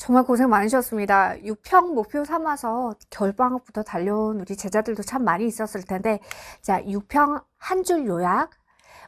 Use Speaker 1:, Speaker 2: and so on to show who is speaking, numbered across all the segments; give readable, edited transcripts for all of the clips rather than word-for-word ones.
Speaker 1: 정말 고생 많으셨습니다. 6평 목표 삼아서 겨울방학부터 달려온 우리 제자들도 참 많이 있었을 텐데, 자, 6평 한 줄 요약.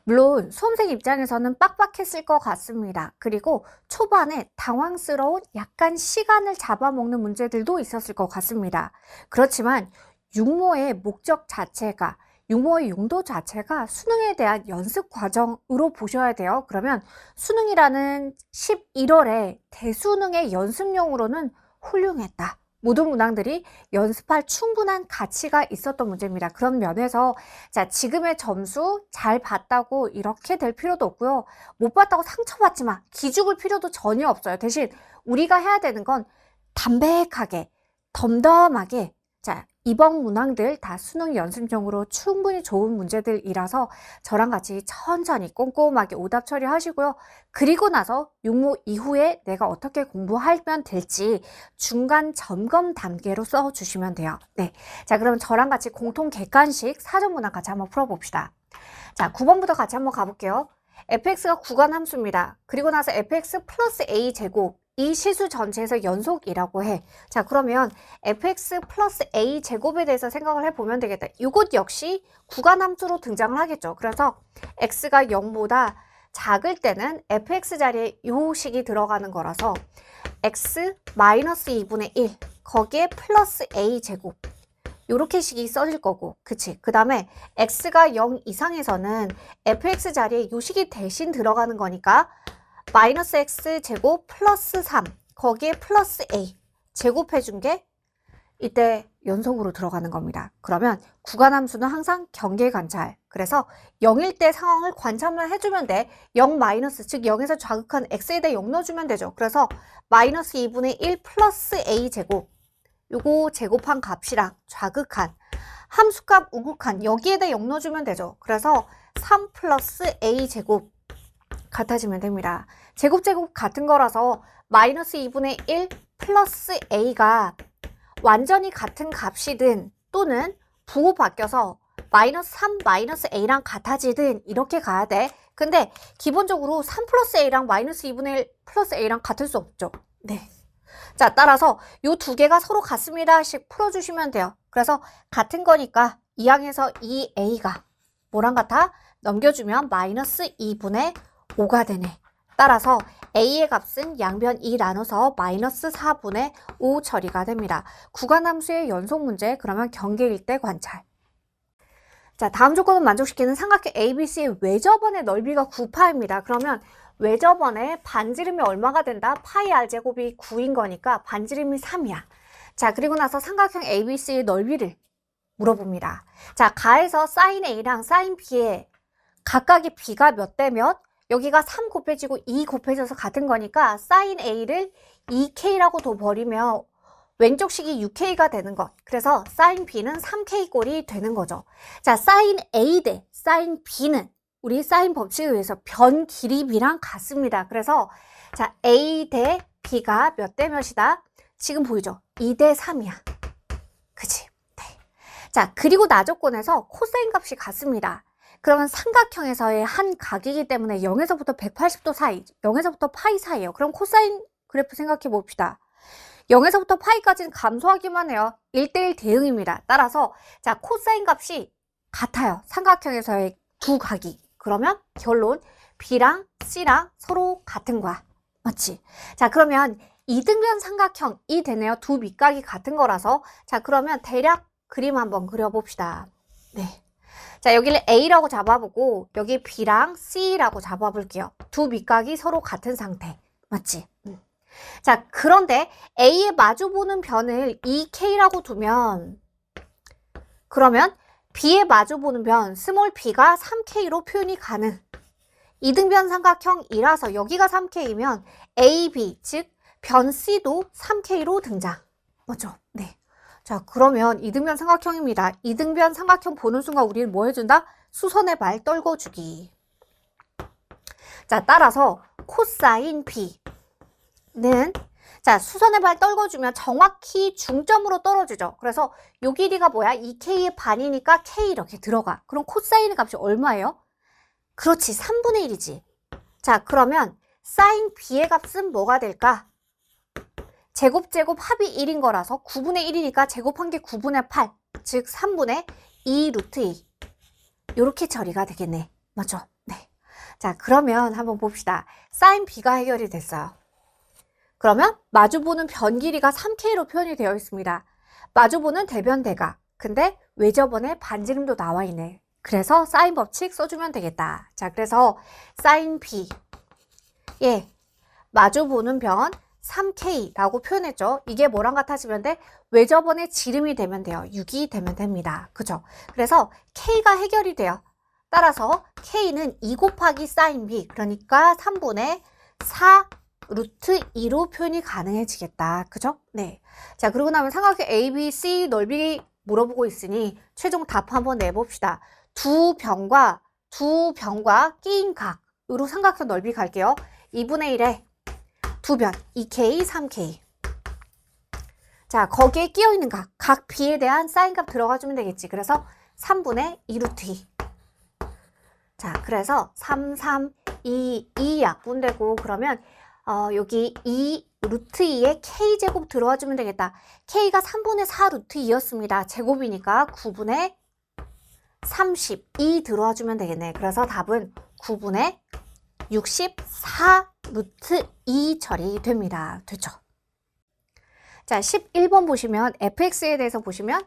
Speaker 1: 물론 수험생 입장에서는 빡빡했을 것 같습니다. 그리고 초반에 당황스러운 약간 시간을 잡아먹는 문제들도 있었을 것 같습니다. 그렇지만 육모의 목적 자체가, 육모의 용도 자체가 수능에 대한 연습 과정으로 보셔야 돼요. 그러면 수능이라는 11월에 대수능의 연습용으로는 훌륭했다. 모든 문항들이 연습할 충분한 가치가 있었던 문제입니다. 그런 면에서 자, 지금의 점수 잘 봤다고 이렇게 될 필요도 없고요. 못 봤다고 상처받지 마. 기죽을 필요도 전혀 없어요. 대신 우리가 해야 되는 건 담백하게, 덤덤하게, 자, 이번 문항들 다 수능 연습용으로 충분히 좋은 문제들이라서 저랑 같이 천천히 꼼꼼하게 오답 처리하시고요. 그리고 나서 육모 이후에 내가 어떻게 공부하면 될지 중간 점검 단계로 써주시면 돼요. 네, 자, 그럼 저랑 같이 공통 객관식 사전 문항 같이 한번 풀어봅시다. 자, 9번부터 같이 한번 가볼게요. fx가 구간 함수입니다. 그리고 나서 fx 플러스 a 제곱 이 실수 전체에서 연속이라고 해. 자, 그러면 fx 플러스 a 제곱에 대해서 생각을 해보면 되겠다. 이것 역시 구간 함수로 등장을 하겠죠. 그래서 x가 0보다 작을 때는 fx 자리에 요 식이 들어가는 거라서 x 마이너스 2분의 1 거기에 플러스 a 제곱 요렇게 식이 써질 거고, 그치? 그 다음에 x가 0 이상에서는 fx 자리에 요 식이 대신 들어가는 거니까 마이너스 x 제곱 플러스 3 거기에 플러스 a 제곱해준 게 이때 연속으로 들어가는 겁니다. 그러면 구간함수는 항상 경계 관찰. 그래서 0일 때 상황을 관찰만 해주면 돼. 0 마이너스, 즉 0에서 좌극한 x에다 0 넣어주면 되죠. 그래서 마이너스 2분의 1 플러스 a 제곱 요거 제곱한 값이랑 좌극한 함수값 우극한 여기에다 0 넣어주면 되죠. 그래서 3 플러스 a 제곱 같아지면 됩니다. 제곱 같은 거라서 마이너스 2분의 1 플러스 a가 완전히 같은 값이든 또는 부호 바뀌어서 마이너스 3 마이너스 a랑 같아지든 이렇게 가야 돼. 근데 기본적으로 3 플러스 a랑 마이너스 2분의 1 플러스 a랑 같을 수 없죠. 네. 자, 따라서 요 두 개가 서로 같습니다씩 풀어주시면 돼요. 그래서 같은 거니까 2항에서 2a가 뭐랑 같아? 넘겨주면 마이너스 2분의 5가 되네. 따라서 a의 값은 양변 2 나눠서 마이너스 4분의 5 처리가 됩니다. 구간함수의 연속 문제, 그러면 경계일 때 관찰. 자, 다음 조건을 만족시키는 삼각형 ABC의 외접원의 넓이가 9파입니다. 그러면 외접원의 반지름이 얼마가 된다? 파이 r제곱이 9인 거니까 반지름이 3이야. 자, 그리고 나서 삼각형 ABC의 넓이를 물어봅니다. 자, 가에서 사인 A랑 사인 B의 각각의 B가 몇 대 몇? 여기가 3 곱해지고 2 곱해져서 같은 거니까 사인 A를 2K라고 둬버리면 왼쪽 식이 6K가 되는 것. 그래서 사인 B는 3K 꼴이 되는 거죠. 자, 사인 A 대 사인 B는 우리 사인 법칙에 의해서 변 길이 B랑 같습니다. 그래서 자, A 대 B가 몇 대 몇이다? 지금 보이죠? 2 대 3이야. 그치? 네. 자, 그리고 나조건에서 코사인 값이 같습니다. 그러면 삼각형에서의 한 각이기 때문에 0에서부터 180도 사이, 0에서부터 파이 사이예요. 그럼 코사인 그래프 생각해 봅시다. 0에서부터 파이까지는 감소하기만 해요. 1대1 대응입니다. 따라서 자, 코사인 값이 같아요. 삼각형에서의 두 각이. 그러면 결론 B랑 C랑 서로 같은 거야. 맞지? 자, 그러면 이등변 삼각형이 되네요. 두 밑각이 같은 거라서. 자, 그러면 대략 그림 한번 그려봅시다. 네. 자, 여기를 A라고 잡아보고 여기 B랑 C라고 잡아볼게요. 두 밑각이 서로 같은 상태. 맞지? 자, 그런데 A에 마주보는 변을 2K라고 두면 그러면 B에 마주보는 변 스몰 b가 3K로 표현이 가능. 이등변 삼각형이라서 여기가 3K이면 A, B, 즉 변 C도 3K로 등장. 맞죠? 네. 자, 그러면 이등변 삼각형입니다. 이등변 삼각형 보는 순간 우리는 뭐 해준다? 수선의 발 떨궈주기. 자, 따라서 코사인 B는 자, 수선의 발 떨궈주면 정확히 중점으로 떨어지죠. 그래서 요 길이가 뭐야? 2K의 반이니까 K 이렇게 들어가. 그럼 코사인의 값이 얼마예요? 그렇지, 3분의 1이지. 자, 그러면 사인 B의 값은 뭐가 될까? 제곱 합이 1인 거라서 9분의 1이니까 제곱한 게 9분의 8, 즉 3분의 2 루트 2. 이렇게 처리가 되겠네. 맞죠? 네. 자, 그러면 한번 봅시다. 사인 B가 해결이 됐어요. 그러면 마주보는 변 길이가 3K로 표현이 되어 있습니다. 마주보는 대변 대각. 근데 외접원에 반지름도 나와 있네. 그래서 사인 법칙 써주면 되겠다. 자, 그래서 사인 B. 예. 마주보는 변 3K라고 표현했죠. 이게 뭐랑 같아지면 돼? 외접원의 지름이 되면 돼요. 6이 되면 됩니다. 그죠? 그래서 K가 해결이 돼요. 따라서 K는 2 곱하기 사인 B, 그러니까 3분의 4 루트 2로 표현이 가능해지겠다. 그죠? 네. 자, 그러고 나면 삼각형 ABC 넓이 물어보고 있으니 최종 답 한번 내봅시다. 두 변과 끼인 각으로 삼각형 넓이 갈게요. 2분의 1에 두 변, 2K, 3K. 자, 거기에 끼어있는 각 B에 대한 사인값 들어가주면 되겠지. 그래서 3분의 2 루트 2. 자, 그래서 3, 2 약분되고, 그러면 여기 2 루트 2에 K제곱 들어와주면 되겠다. K가 3분의 4 루트 2였습니다. 제곱이니까 9분의 32 들어와주면 되겠네. 그래서 답은 9분의 64 루트 2 처리됩니다. 됐죠? 자, 11번 보시면 fx에 대해서 보시면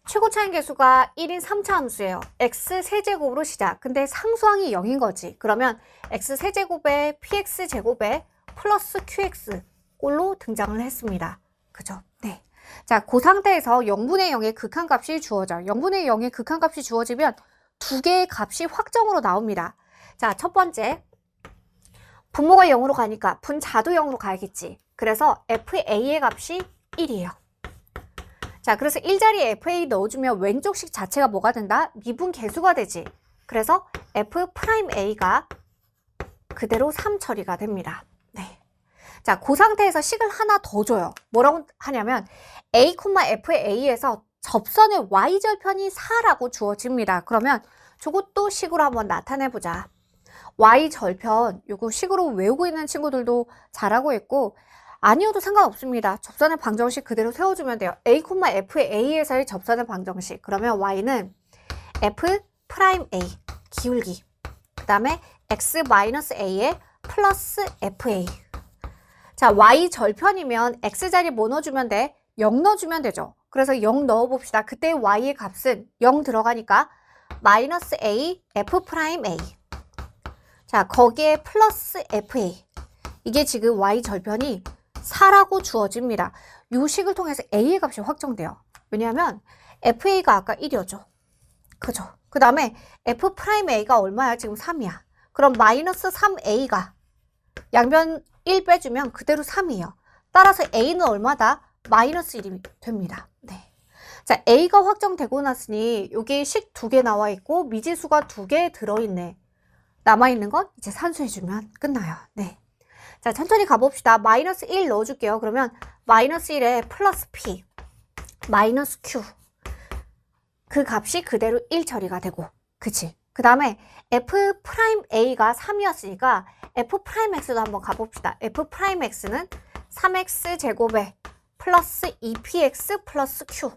Speaker 1: 최고 차인 계수가 1인 3차 함수예요. x 세제곱으로 시작. 근데 상수항이 0인 거지. 그러면 x 세제곱에 px 제곱에 플러스 qx 꼴로 등장을 했습니다. 그죠? 네. 자, 그 상태에서 0분의 0의 극한값이 주어져요. 0분의 0의 극한값이 주어지면 두 개의 값이 확정으로 나옵니다. 자, 첫 번째. 분모가 0으로 가니까 분자도 0으로 가야겠지. 그래서 FA의 값이 1이에요. 자, 그래서 1자리에 FA 넣어주면 왼쪽식 자체가 뭐가 된다? 미분 계수가 되지. 그래서 F'A가 그대로 3 처리가 됩니다. 네. 자, 그 상태에서 식을 하나 더 줘요. 뭐라고 하냐면 A, FA에서 접선의 Y절편이 4라고 주어집니다. 그러면 저것도 식으로 한번 나타내보자. Y절편, 요거 식으로 외우고 있는 친구들도 잘하고 있고, 아니어도 상관없습니다. 접선의 방정식 그대로 세워주면 돼요. A, FA에서의 접선의 방정식. 그러면 Y는 F'A, 기울기. 그 다음에 X-A에 플러스 FA. 자, Y절편이면 X자리 뭐 넣어주면 돼? 0 넣어주면 되죠. 그래서 0 넣어봅시다. 그때 Y의 값은 0 들어가니까 마이너스 A, F'A. 자, 거기에 플러스 FA. 이게 지금 Y절편이 4라고 주어집니다. 이 식을 통해서 A의 값이 확정돼요. 왜냐하면 FA가 아까 1이었죠. 그죠? 그 다음에 F'A가 얼마야? 지금 3이야. 그럼 마이너스 3A가 양변 1 빼주면 그대로 3이에요. 따라서 A는 얼마다? 마이너스 1이 됩니다. 네. 자, A가 확정되고 났으니 여기 식 2개 나와 있고 미지수가 2개 들어있네. 남아있는 건 이제 산수해주면 끝나요. 네. 자, 천천히 가봅시다. 마이너스 1 넣어줄게요. 그러면 마이너스 1에 플러스 P, 마이너스 Q. 그 값이 그대로 1 처리가 되고. 그치? 그 다음에 F'A가 3이었으니까 F'X도 한번 가봅시다. F'X는 3X 제곱에 플러스 2PX 플러스 Q.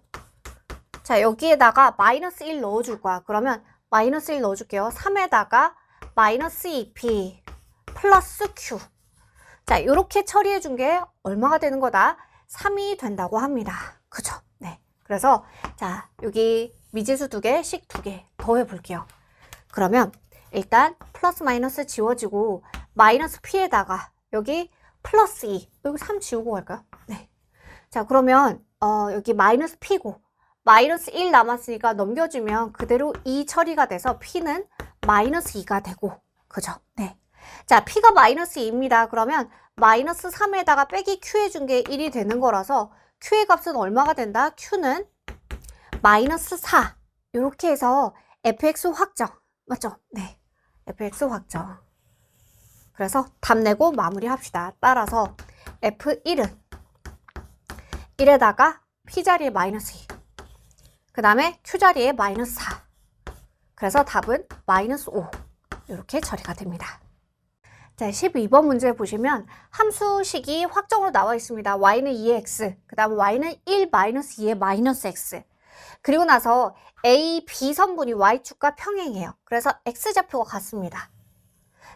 Speaker 1: 자, 여기에다가 마이너스 1 넣어줄 거야. 그러면 마이너스 1 넣어줄게요. 3에다가 마이너스 2P 플러스 Q. 자, 이렇게 처리해 준 게 얼마가 되는 거다? 3이 된다고 합니다. 그죠? 네. 그래서 자, 여기 미지수 2개, 식 2개 더해 볼게요. 그러면 일단 플러스 마이너스 지워지고 마이너스 P에다가 여기 플러스 2. 여기 3 지우고 갈까요? 네. 자, 그러면 여기 마이너스 P고 마이너스 1 남았으니까 넘겨주면 그대로 2 처리가 돼서 P는 마이너스 2가 되고. 그죠? 네. 자, P가 마이너스 2입니다. 그러면 마이너스 3에다가 빼기 Q 해준 게 1이 되는 거라서 Q의 값은 얼마가 된다? Q는 마이너스 4. 이렇게 해서 fx 확정. 맞죠? 네. fx 확정. 그래서 답 내고 마무리합시다. 따라서 F1은 1에다가 P자리에 마이너스 2. 그 다음에 Q자리에 마이너스 4. 그래서 답은 마이너스 5. 이렇게 처리가 됩니다. 자, 12번 문제 보시면 함수식이 확정으로 나와 있습니다. y는 2의 x, 그 다음 y는 1 마이너스 2의 마이너스 x. 그리고 나서 A, B 선분이 y축과 평행해요. 그래서 x좌표가 같습니다.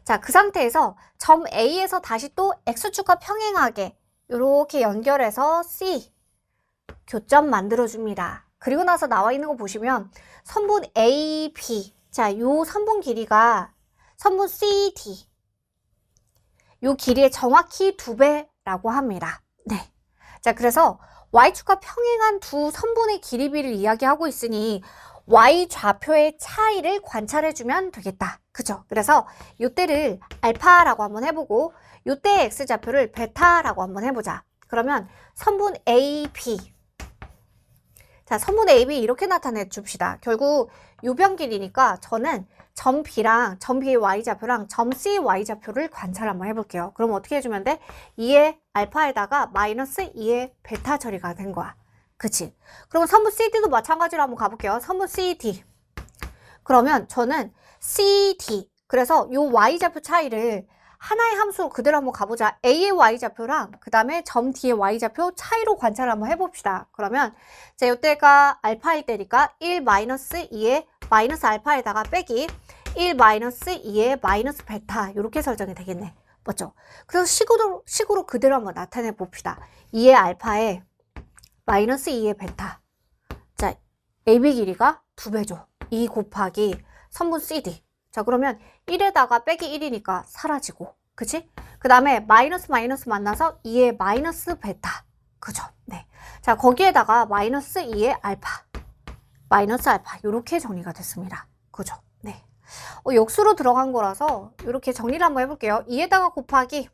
Speaker 1: 자, 그 상태에서 점 A에서 다시 또 x축과 평행하게 이렇게 연결해서 C 교점 만들어줍니다. 그리고 나서 나와 있는 거 보시면 선분 A, B, 자, 요 선분 길이가 선분 CD, 요 길이의 정확히 2배라고 합니다. 네. 자, 그래서 y축과 평행한 두 선분의 길이비를 이야기하고 있으니 y 좌표의 차이를 관찰해주면 되겠다. 그죠? 그래서 요때를 알파라고 한번 해보고 요때의 x좌표를 베타라고 한번 해보자. 그러면 선분 AB, 자, 선분 AB 이렇게 나타내 줍시다. 결국 요변 길이니까 저는 점 B랑 점 B의 y좌표랑 점 C의 y좌표를 관찰 한번 해볼게요. 그럼 어떻게 해주면 돼? 2의 알파에다가 마이너스 2의 베타 처리가 된 거야. 그치? 그럼 선분 CD도 마찬가지로 한번 가볼게요. 선분 CD. 그러면 저는 CD, 그래서 요 y좌표 차이를 하나의 함수로 그대로 한번 가보자. A의 y좌표랑 그 다음에 점 D의 y좌표 차이로 관찰을 한번 해봅시다. 그러면 자, 요때가 알파일 때니까 1 마이너스 2의 마이너스 알파에다가 빼기 1 마이너스 2의 마이너스 베타 이렇게 설정이 되겠네. 맞죠? 그래서 식으로 그대로 한번 나타내 봅시다. 2의 알파에 마이너스 2의 베타. 자, AB 길이가 2배죠. 2 곱하기 선분 CD. 자, 그러면 1에다가 빼기 1이니까 사라지고, 그치? 그 다음에 마이너스 마이너스 만나서 2의 마이너스 베타. 그죠? 네. 자, 거기에다가 마이너스 2의 알파. 마이너스 알파. 요렇게 정리가 됐습니다. 그죠? 네. 역수로 들어간 거라서 이렇게 정리를 한번 해볼게요. 2에다가 곱하기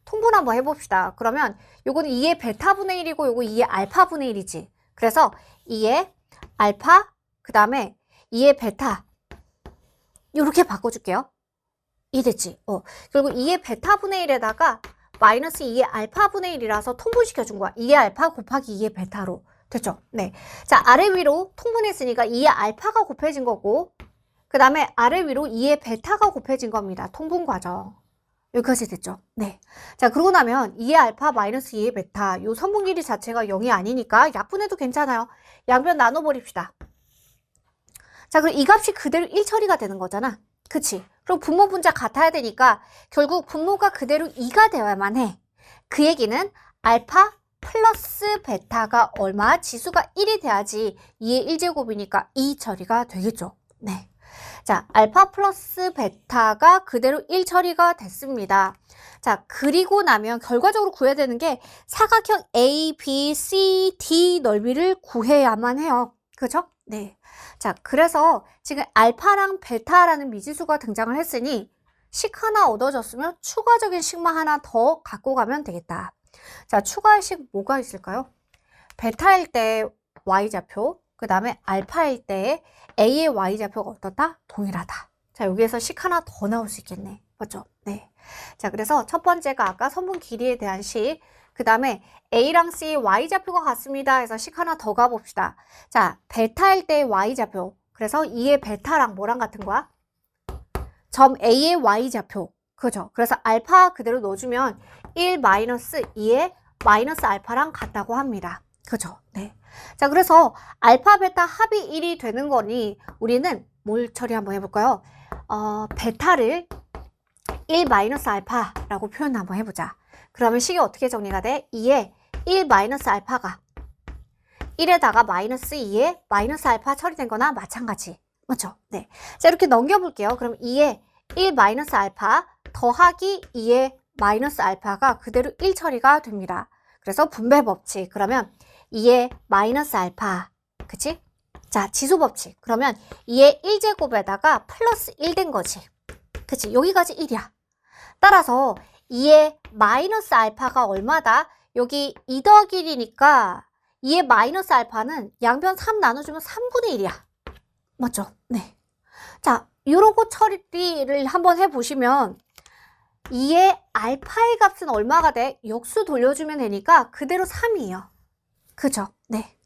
Speaker 1: 통분 한번 해봅시다. 그러면 요거는 2의 베타분의 1이고 요거 2의 알파분의 1이지. 그래서 2의 알파, 그 다음에 2의 베타. 요렇게 바꿔줄게요. 이해됐지? 결국 2의 베타분의 1에다가 마이너스 2의 알파분의 1이라서 통분시켜준 거야. 2의 알파 곱하기 2의 베타로. 됐죠? 네. 자, 아래 위로 통분했으니까 2의 알파가 곱해진 거고, 그 다음에 아래 위로 2의 베타가 곱해진 겁니다. 통분 과정. 여기까지 됐죠? 네. 자, 그러고 나면 2의 알파 마이너스 2의 베타, 요 선분 길이 자체가 0이 아니니까 약분해도 괜찮아요. 양변 나눠버립시다. 자, 그럼 이 값이 그대로 1 처리가 되는 거잖아. 그치? 그럼 분모 분자 같아야 되니까 결국 분모가 그대로 2가 되어야만 해. 그 얘기는 알파 플러스 베타가 얼마? 지수가 1이 돼야지 2의 1제곱이니까 2 처리가 되겠죠. 네. 자, 알파 플러스 베타가 그대로 1 처리가 됐습니다. 자, 그리고 나면 결과적으로 구해야 되는 게 사각형 A, B, C, D 넓이를 구해야만 해요. 그죠? 네. 자, 그래서 지금 알파랑 베타라는 미지수가 등장을 했으니 식 하나 얻어졌으면 추가적인 식만 하나 더 갖고 가면 되겠다. 자, 추가의 식 뭐가 있을까요? 베타일 때 y좌표, 그 다음에 알파일 때 A의 y좌표가 어떻다? 동일하다. 자, 여기에서 식 하나 더 나올 수 있겠네. 맞죠? 네. 자, 그래서 첫 번째가 아까 선분 길이에 대한 식, 그 다음에 A랑 C의 y좌표가 같습니다 해서 식 하나 더 가봅시다. 자, 베타일 때의 y좌표. 그래서 2의 베타랑 뭐랑 같은 거야? 점 A의 y좌표. 그죠? 그래서 알파 그대로 넣어주면 1 마이너스 2의 마이너스 알파랑 같다고 합니다. 그죠? 네. 자, 그래서 알파, 베타 합이 1이 되는 거니 우리는 뭘 처리 한번 해볼까요? 베타를 1 마이너스 알파라고 표현 한번 해보자. 그러면 식이 어떻게 정리가 돼? 2에 1 마이너스 알파가 1에다가 마이너스 2에 마이너스 알파 처리된 거나 마찬가지. 맞죠? 네. 자, 이렇게 넘겨볼게요. 그럼 2에 1 마이너스 알파 더하기 2에 마이너스 알파가 그대로 1 처리가 됩니다. 그래서 분배 법칙. 그러면 2에 마이너스 알파. 그치? 자, 지수 법칙. 그러면 2의 1제곱에다가 플러스 1 된 거지. 그치? 여기까지 1이야. 따라서 2의 마이너스 알파가 얼마다? 여기 2 더하기 1이니까 2의 마이너스 알파는 양변 3 나눠주면 3분의 1이야. 맞죠? 네. 자, 요러고 처리를 한번 해보시면 2의 알파의 값은 얼마가 돼? 역수 돌려주면 되니까 그대로 3이에요. 그죠? 네.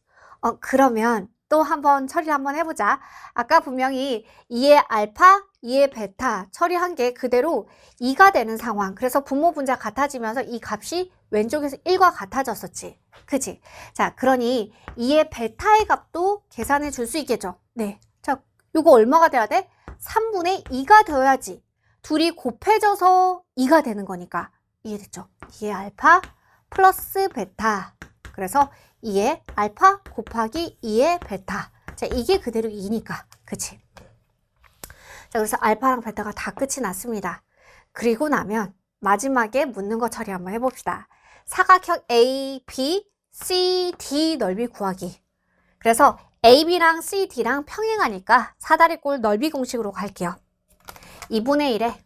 Speaker 1: 그러면 또 한번 처리를 한번 해보자. 아까 분명히 2의 알파, 2의 베타 처리한 게 그대로 2가 되는 상황. 그래서 분모 분자 같아지면서 이 값이 왼쪽에서 1과 같아졌었지. 그치? 자, 그러니 2의 베타의 값도 계산해 줄 수 있겠죠. 네. 자, 요거 얼마가 돼야 돼? 3분의 2가 되어야지. 둘이 곱해져서 2가 되는 거니까. 이해됐죠? 2의 알파 플러스 베타. 그래서 2의 알파 곱하기 2의 베타. 자, 이게 그대로 2니까. 그치? 자, 그래서 알파랑 베타가 다 끝이 났습니다. 그리고 나면 마지막에 묻는 거 처리 한번 해봅시다. 사각형 A, B, C, D 넓이 구하기. 그래서 AB랑 CD랑 평행하니까 사다리꼴 넓이 공식으로 갈게요. 2분의 1에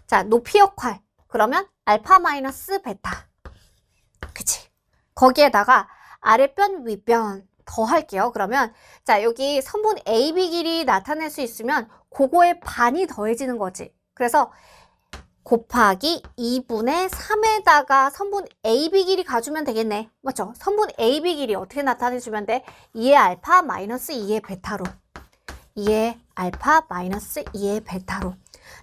Speaker 1: 자, 높이 역할. 그러면 알파 마이너스 베타. 그치? 거기에다가 아랫변, 윗변 더 할게요. 그러면 자, 여기 선분 AB 길이 나타낼 수 있으면 그거의 반이 더해지는 거지. 그래서 곱하기 2분의 3에다가 선분 AB 길이 가주면 되겠네. 맞죠? 선분 AB 길이 어떻게 나타내주면 돼? 2의 알파 마이너스 2의 베타로. 2의 알파 마이너스 2의 베타로.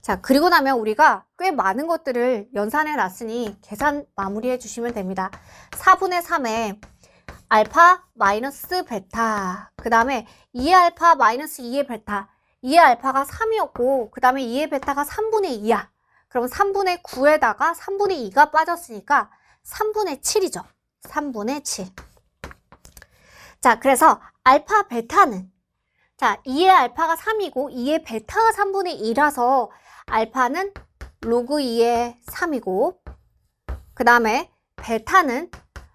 Speaker 1: 자, 그리고 나면 우리가 꽤 많은 것들을 연산해 놨으니 계산 마무리해 주시면 됩니다. 4분의 3에 알파 마이너스 베타. 그 다음에 2의 알파 마이너스 2의 베타. 2의 알파가 3이었고 그 다음에 2의 베타가 3분의 2야. 그럼 3분의 9에다가 3분의 2가 빠졌으니까 3분의 7이죠. 3분의 7. 자, 그래서 알파 베타는 자, 2의 알파가 3이고 2의 베타가 3분의 2라서 알파는 로그 2의 3이고 그 다음에 베타는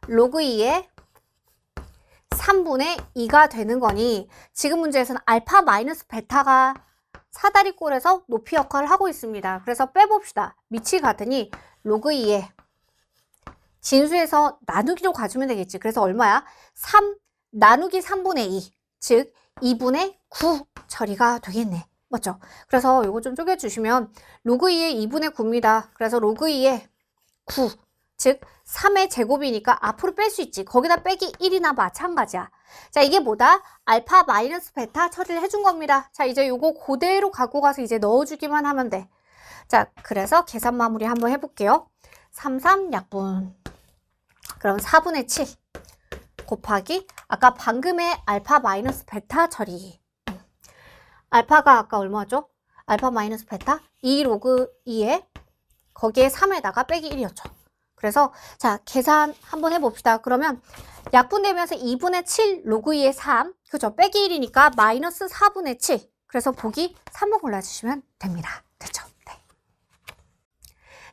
Speaker 1: 로그 2의 3분의 2가 되는 거니 지금 문제에서는 알파 마이너스 베타가 사다리꼴에서 높이 역할을 하고 있습니다. 그래서 빼봅시다. 밑이 같으니 로그 2의 진수에서 나누기로 가주면 되겠지. 그래서 얼마야? 3 나누기 3분의 2 즉 2분의 9 처리가 되겠네. 맞죠? 그래서 이거 좀 쪼개주시면 로그 2의 2분의 9입니다. 그래서 로그 2의 9 즉 3의 제곱이니까 앞으로 뺄 수 있지. 거기다 빼기 1이나 마찬가지야. 자, 이게 뭐다? 알파 마이너스 베타 처리를 해준 겁니다. 자, 이제 요거 그대로 갖고 가서 이제 넣어주기만 하면 돼. 자, 그래서 계산 마무리 한번 해볼게요. 33 약분. 그럼 4분의 7 곱하기 아까 방금의 알파 마이너스 베타 처리. 알파가 아까 얼마죠? 알파 마이너스 베타 2 로그 2에 거기에 3에다가 빼기 1이었죠. 그래서 자, 계산 한번 해봅시다. 그러면 약분되면서 2분의 7 로그 2의 3 그죠? 빼기 1이니까 마이너스 4분의 7. 그래서 보기 3번 골라주시면 됩니다. 됐죠? 네.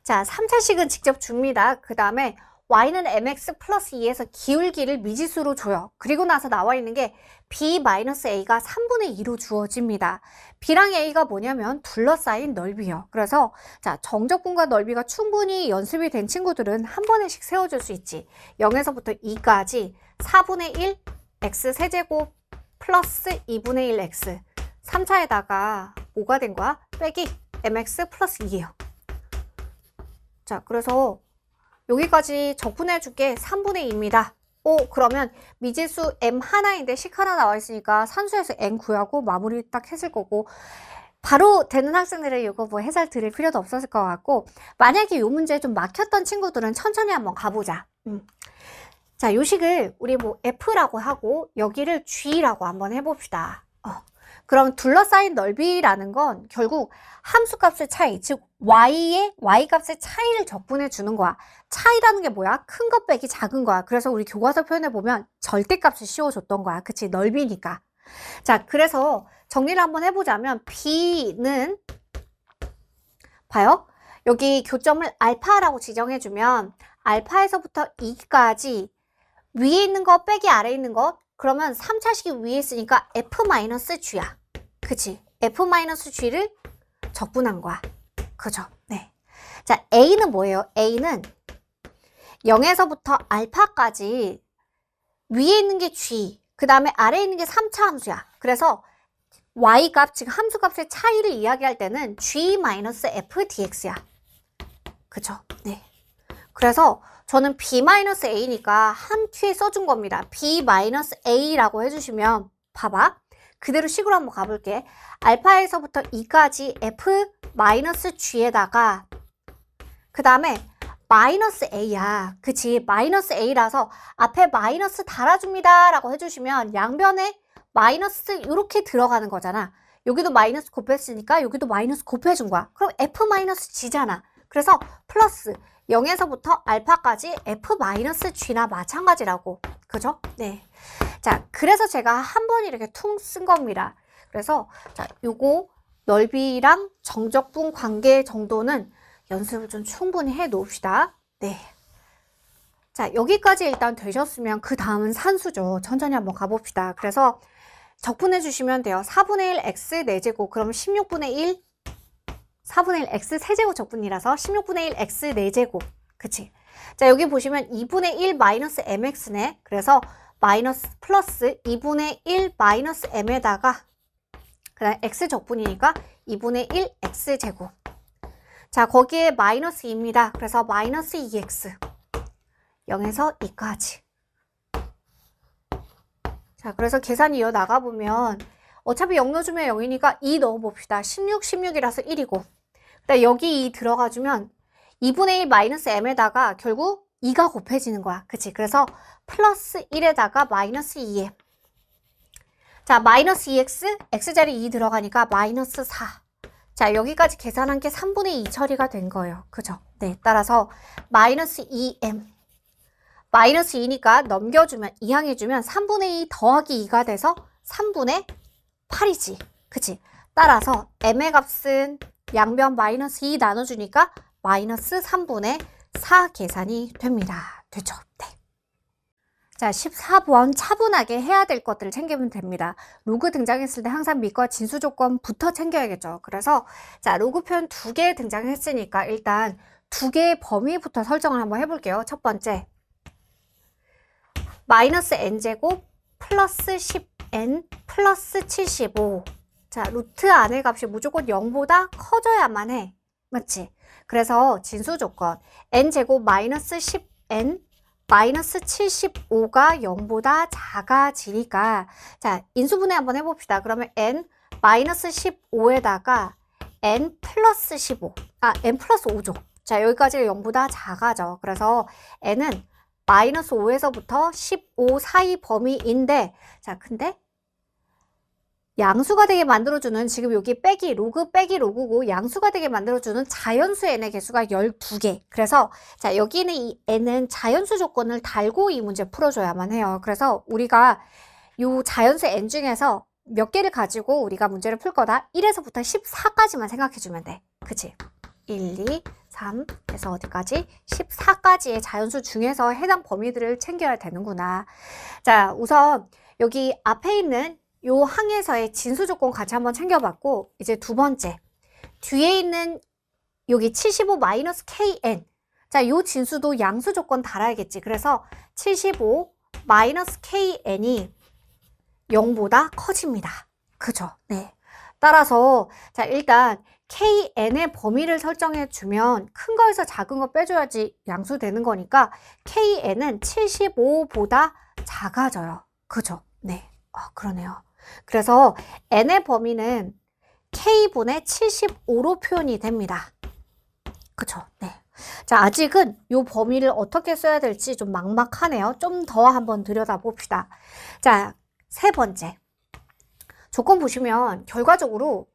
Speaker 1: 자, 3차식은 직접 줍니다. 그 다음에 y는 mx 플러스 2에서 기울기를 미지수로 줘요. 그리고 나서 나와 있는 게 b-a가 3분의 2로 주어집니다. b랑 a가 뭐냐면 둘러싸인 넓이요. 그래서 자, 정적분과 넓이가 충분히 연습이 된 친구들은 한 번에씩 세워줄 수 있지. 0에서부터 2까지 4분의 1 x 세제곱 플러스 2분의 1 x 3차에다가 뭐가 된 거야? 빼기 mx 플러스 2예요. 자, 그래서 여기까지 적분해 줄게 3분의 2입니다. 그러면 미지수 m 하나인데 식 하나 나와 있으니까 산수에서 n 구하고 마무리 딱 했을 거고 바로 되는 학생들은 이거 뭐 해설 드릴 필요도 없었을 것 같고 만약에 이 문제 좀 막혔던 친구들은 천천히 한번 가보자. 자, 요 식을 우리 뭐 f라고 하고 여기를 g라고 한번 해봅시다. 그럼 둘러싸인 넓이라는 건 결국 함수값의 차이, 즉 y의 y값의 차이를 적분해 주는 거야. 차이라는 게 뭐야? 큰 것 빼기 작은 거야. 그래서 우리 교과서 표현해 보면 절대값을 씌워줬던 거야. 그치? 넓이니까. 자, 그래서 정리를 한번 해보자면 b는 봐요. 여기 교점을 알파라고 지정해주면 알파에서부터 2까지 위에 있는 거 빼기 아래에 있는 거 그러면 3차식이 위에 있으니까 f-g야. 그치? f-g를 적분한 거야. 그죠? 네. 자, a는 뭐예요? a는 0에서부터 알파까지 위에 있는 게 g, 그 다음에 아래에 있는 게 3차 함수야. 그래서 y값, 즉 함수값의 차이를 이야기할 때는 g-f dx야. 그죠? 네. 그래서 저는 b-a니까 한 큐에 써준 겁니다. b-a라고 해주시면 봐봐. 그대로 식으로 한번 가볼게. 알파에서부터 2까지 f-g에다가 그 다음에 마이너스 a야. 그치? 마이너스 a라서 앞에 마이너스 달아줍니다 라고 해주시면 양변에 마이너스 이렇게 들어가는 거잖아. 여기도 마이너스 곱했으니까 여기도 마이너스 곱해준 거야. 그럼 f-g잖아. 그래서 플러스 0에서부터 알파까지 f-g나 마찬가지라고. 그죠? 네. 자, 그래서 제가 한 번 이렇게 퉁 쓴 겁니다. 그래서 자, 요거 넓이랑 정적분 관계 정도는 연습을 좀 충분히 해 놓읍시다. 네. 자, 여기까지 일단 되셨으면 그 다음은 산수죠. 천천히 한번 가봅시다. 그래서 적분해 주시면 돼요. 4분의 1 x 4제곱 그럼 16분의 1 4분의 1 x 세제곱 적분이라서 16분의 1 x 4제곱. 그치? 자, 여기 보시면 2분의 1 마이너스 mx네. 그래서 마이너스 플러스 2분의 1 마이너스 m에다가 그 다음 x 적분이니까 2분의 1 x제곱. 자, 거기에 마이너스 2입니다. 그래서 마이너스 2x 0에서 2까지. 자, 그래서 계산 이어나가보면 어차피 0 넣어주면 0이니까 2 넣어봅시다. 16, 16이라서 1이고 그다음 여기 2 들어가주면 2분의 1 마이너스 m에다가 결국 2가 곱해지는 거야. 그치? 그래서 플러스 1에다가 마이너스 2m. 자, 마이너스 2x, x자리 2 들어가니까 마이너스 4. 자, 여기까지 계산한 게 3분의 2 처리가 된 거예요. 그죠? 네, 따라서 마이너스 2m. 마이너스 2니까 넘겨주면, 이항해주면 3분의 2 더하기 2가 돼서 3분의 8이지. 그치? 따라서 m의 값은 양변 마이너스 2 나눠주니까 마이너스 3분의 4 계산이 됩니다. 되죠? 네. 자, 14번 차분하게 해야 될 것들을 챙기면 됩니다. 로그 등장했을 때 항상 밑과 진수 조건부터 챙겨야겠죠. 그래서 자, 로그 표현 2개 등장했으니까 일단 2개의 범위부터 설정을 한번 해볼게요. 첫 번째, 마이너스 n제곱 플러스 10n 플러스 75. 자, 루트 안의 값이 무조건 0보다 커져야만 해. 맞지? 그래서 진수 조건 n제곱 마이너스 10n 마이너스 75가 0보다 작아지니까 자, 인수분해 한번 해봅시다. 그러면 n 마이너스 15에다가 n 플러스 15 n 플러스 5죠. 자, 여기까지가 0보다 작아져. 그래서 n은 마이너스 5에서부터 15 사이 범위인데 자, 근데 양수가 되게 만들어주는 지금 여기 빼기 로그고 양수가 되게 만들어주는 자연수 n의 개수가 12개. 그래서 자, 여기는 이 n은 자연수 조건을 달고 이 문제 풀어줘야만 해요. 그래서 우리가 요 자연수 n 중에서 몇 개를 가지고 우리가 문제를 풀 거다. 1에서부터 14까지만 생각해주면 돼. 그치? 1, 2, 3에서 어디까지? 14까지의 자연수 중에서 해당 범위들을 챙겨야 되는구나. 자, 우선 여기 앞에 있는 요 항에서의 진수 조건 같이 한번 챙겨봤고 이제 두 번째 뒤에 있는 여기 75 마이너스 kn 자, 요 진수도 양수 조건 달아야겠지. 그래서 75 마이너스 kn이 0보다 커집니다. 그죠? 네. 따라서 자, 일단 kn의 범위를 설정해 주면 큰 거에서 작은 거 빼줘야지 양수 되는 거니까 kn은 75보다 작아져요. 그죠? 네. 그러네요. 그래서 n의 범위는 k분의 75로 표현이 됩니다. 그쵸? 네. 자, 아직은 이 범위를 어떻게 써야 될지 좀 막막하네요. 좀 더 한번 들여다봅시다. 자, 세 번째. 조건 보시면 결과적으로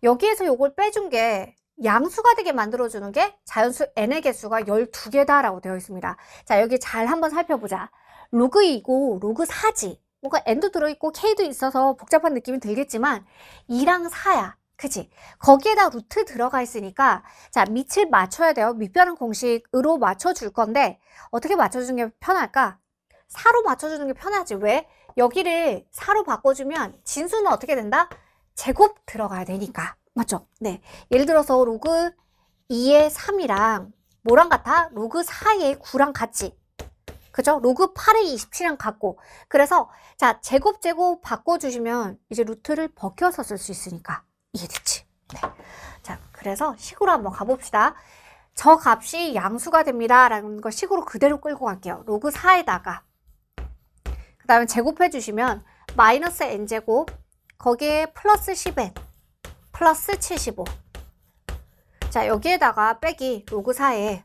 Speaker 1: 여기에서 요걸 빼준 게 양수가 되게 만들어주는 게 자연수 n의 개수가 12개다 라고 되어 있습니다. 자, 여기 잘 한번 살펴보자. 로그 2고 로그 4지. 뭔가 n도 들어있고 k도 있어서 복잡한 느낌이 들겠지만 2랑 4야. 그치? 거기에다 루트 들어가 있으니까 자, 밑을 맞춰야 돼요. 밑변환 공식으로 맞춰줄 건데 어떻게 맞춰주는 게 편할까? 4로 맞춰주는 게 편하지. 왜? 여기를 4로 바꿔주면 진수는 어떻게 된다? 제곱 들어가야 되니까. 맞죠? 네. 예를 들어서 로그 2의 3이랑 뭐랑 같아? 로그 4의 9랑 같지? 그죠? 로그 8의 27이랑 같고. 그래서 자, 제곱 바꿔주시면 이제 루트를 벗겨서 쓸 수 있으니까 이해됐지? 네. 자, 그래서 식으로 한번 가봅시다. 저 값이 양수가 됩니다 라는 거 식으로 그대로 끌고 갈게요. 로그 4에다가 그 다음에 제곱해 주시면 마이너스 n제곱 거기에 플러스 10n 플러스 75. 자, 여기에다가 빼기 로그 4에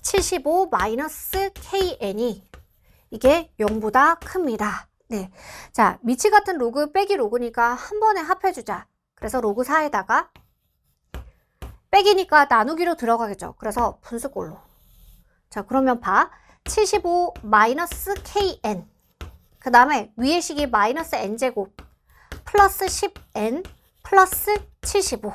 Speaker 1: 75 마이너스 kn이 이게 0보다 큽니다. 네. 자, 미치 같은 로그 빼기 로그니까 한 번에 합해주자. 그래서 로그 4에다가 빼기니까 나누기로 들어가겠죠. 그래서 분수꼴로. 자, 그러면 봐. 75 마이너스 kn. 그 다음에 위의 식이 마이너스 n제곱 플러스 10n 플러스 75.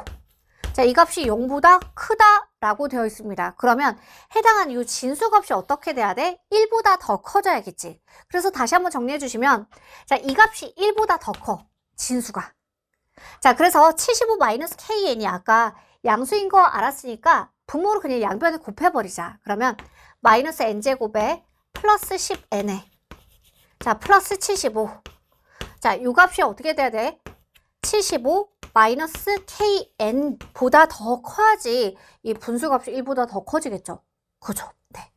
Speaker 1: 자, 이 값이 0보다 크다라고 되어 있습니다. 그러면 해당하는 이 진수값이 어떻게 돼야 돼? 1보다 더 커져야겠지. 그래서 다시 한번 정리해 주시면, 자, 이 값이 1보다 더 커. 진수가. 자, 그래서 75-kn이 아까 양수인 거 알았으니까 분모로 그냥 양변을 곱해버리자. 그러면 마이너스 n제곱에 플러스 10n에 자, 플러스 75. 자, 이 값이 어떻게 돼야 돼? 75 마이너스 kn보다 더 커야지 이 분수값이 1보다 더 커지겠죠. 그죠? 네.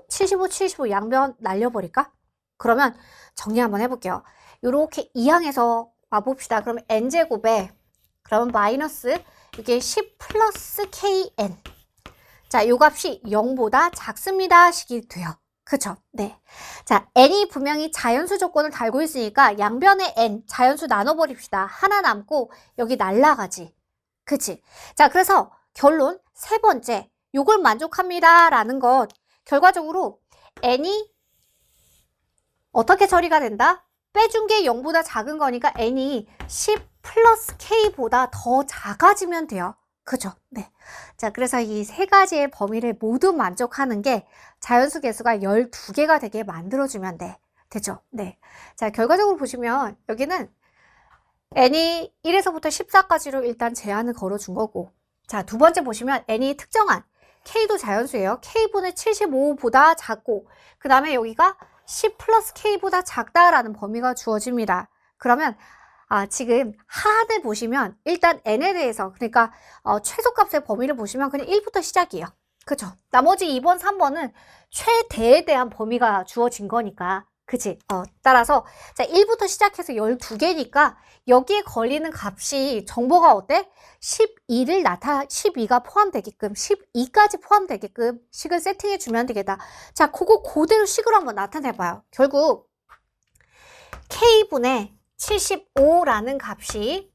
Speaker 1: 75 양변 날려버릴까? 그러면 정리 한번 해볼게요. 이렇게 이항에서 와봅시다. 그러면 n제곱에 그러면 마이너스 이게 10 플러스 kn. 자, 이 값이 0보다 작습니다. 식이 돼요. 그쵸? 네. 자, n이 분명히 자연수 조건을 달고 있으니까 양변에 n, 자연수 나눠버립시다. 하나 남고 여기 날라가지. 그치? 자, 그래서 결론 세 번째, 요걸 만족합니다. 라는 것, 결과적으로 n이 어떻게 처리가 된다? 빼준 게 0보다 작은 거니까 n이 10 플러스 k보다 더 작아지면 돼요. 그죠? 네. 자, 그래서 이 세 가지의 범위를 모두 만족하는 게 자연수 개수가 12개가 되게 만들어주면 돼. 되죠? 네. 자, 결과적으로 보시면 여기는 n이 1에서부터 14까지로 일단 제한을 걸어준 거고, 자, 두 번째 보시면 n이 특정한 k도 자연수예요. k분의 75보다 작고, 그 다음에 여기가 10 플러스 k보다 작다라는 범위가 주어집니다. 그러면 지금 하한을 보시면 일단 n에 대해서, 그러니까 최소값의 범위를 보시면 그냥 1부터 시작이에요. 그쵸? 나머지 2번, 3번은 최대에 대한 범위가 주어진 거니까. 그치? 따라서 자, 1부터 시작해서 12개니까 여기에 걸리는 값이 정보가 어때? 12가 포함되게끔 12까지 포함되게끔 식을 세팅해 주면 되겠다. 자, 그거 그대로 식으로 한번 나타내봐요. 결국 k분의 75라는 값이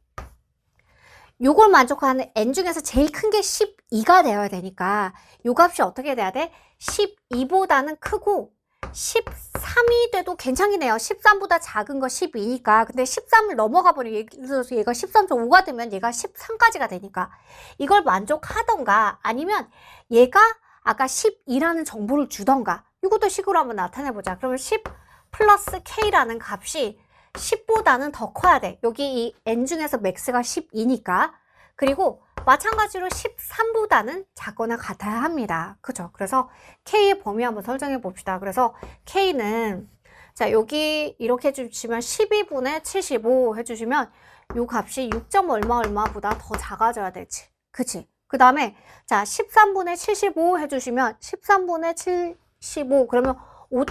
Speaker 1: 요걸 만족하는 n 중에서 제일 큰 게 12가 되어야 되니까 요 값이 어떻게 돼야 돼? 12보다는 크고 13이 돼도 괜찮이네요. 13보다 작은 거 12니까. 근데 13을 넘어가 버리면 예를 들어서 얘가 13.5가 되면 얘가 13까지가 되니까 이걸 만족하던가 아니면 얘가 아까 12라는 정보를 주던가 이것도 식으로 한번 나타내보자. 그러면 10 플러스 k라는 값이 10보다는 더 커야 돼. 여기 이 n 중에서 맥스가 12니까. 그리고 마찬가지로 13보다는 작거나 같아야 합니다. 그죠? 그래서 k의 범위 한번 설정해 봅시다. 그래서 k는 자, 여기 이렇게 해주시면 12분의 75 해주시면 요 값이 6. 얼마보다 더 작아져야 되지. 그치? 그 다음에 자, 13분의 75 해주시면 13분의 75 그러면 5.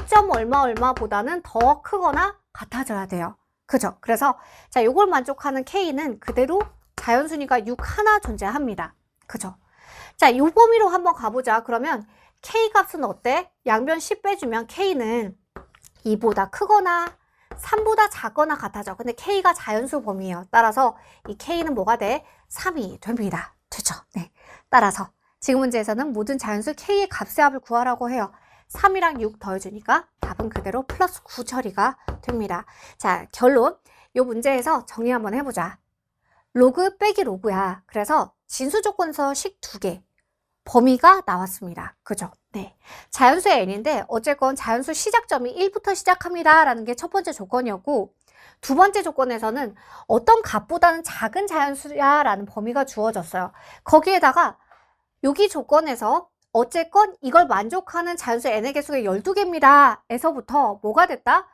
Speaker 1: 얼마보다는 더 크거나 같아져야 돼요. 그죠? 그래서 자, 요걸 만족하는 k는 그대로 자연수니까 6 하나 존재합니다. 그죠? 자, 요 범위로 한번 가보자. 그러면 k 값은 어때? 양변 10 빼주면 k는 2보다 크거나 3보다 작거나 같아져. 근데 k가 자연수 범위예요. 따라서 이 k는 뭐가 돼? 3이 됩니다. 되죠? 네. 따라서 지금 문제에서는 모든 자연수 k의 값의 합을 구하라고 해요. 3이랑 6 더해주니까 답은 그대로 플러스 9 처리가 됩니다. 자, 결론. 이 문제에서 정리 한번 해보자. 로그 빼기 로그야. 그래서 진수 조건에서 식 2개. 범위가 나왔습니다. 그죠? 네. 자연수의 n인데 어쨌건 자연수 시작점이 1부터 시작합니다. 라는 게 첫 번째 조건이었고 두 번째 조건에서는 어떤 값보다는 작은 자연수야 라는 범위가 주어졌어요. 거기에다가 여기 조건에서 어쨌건 이걸 만족하는 자연수 n의 개수가 12개입니다. 에서부터 뭐가 됐다?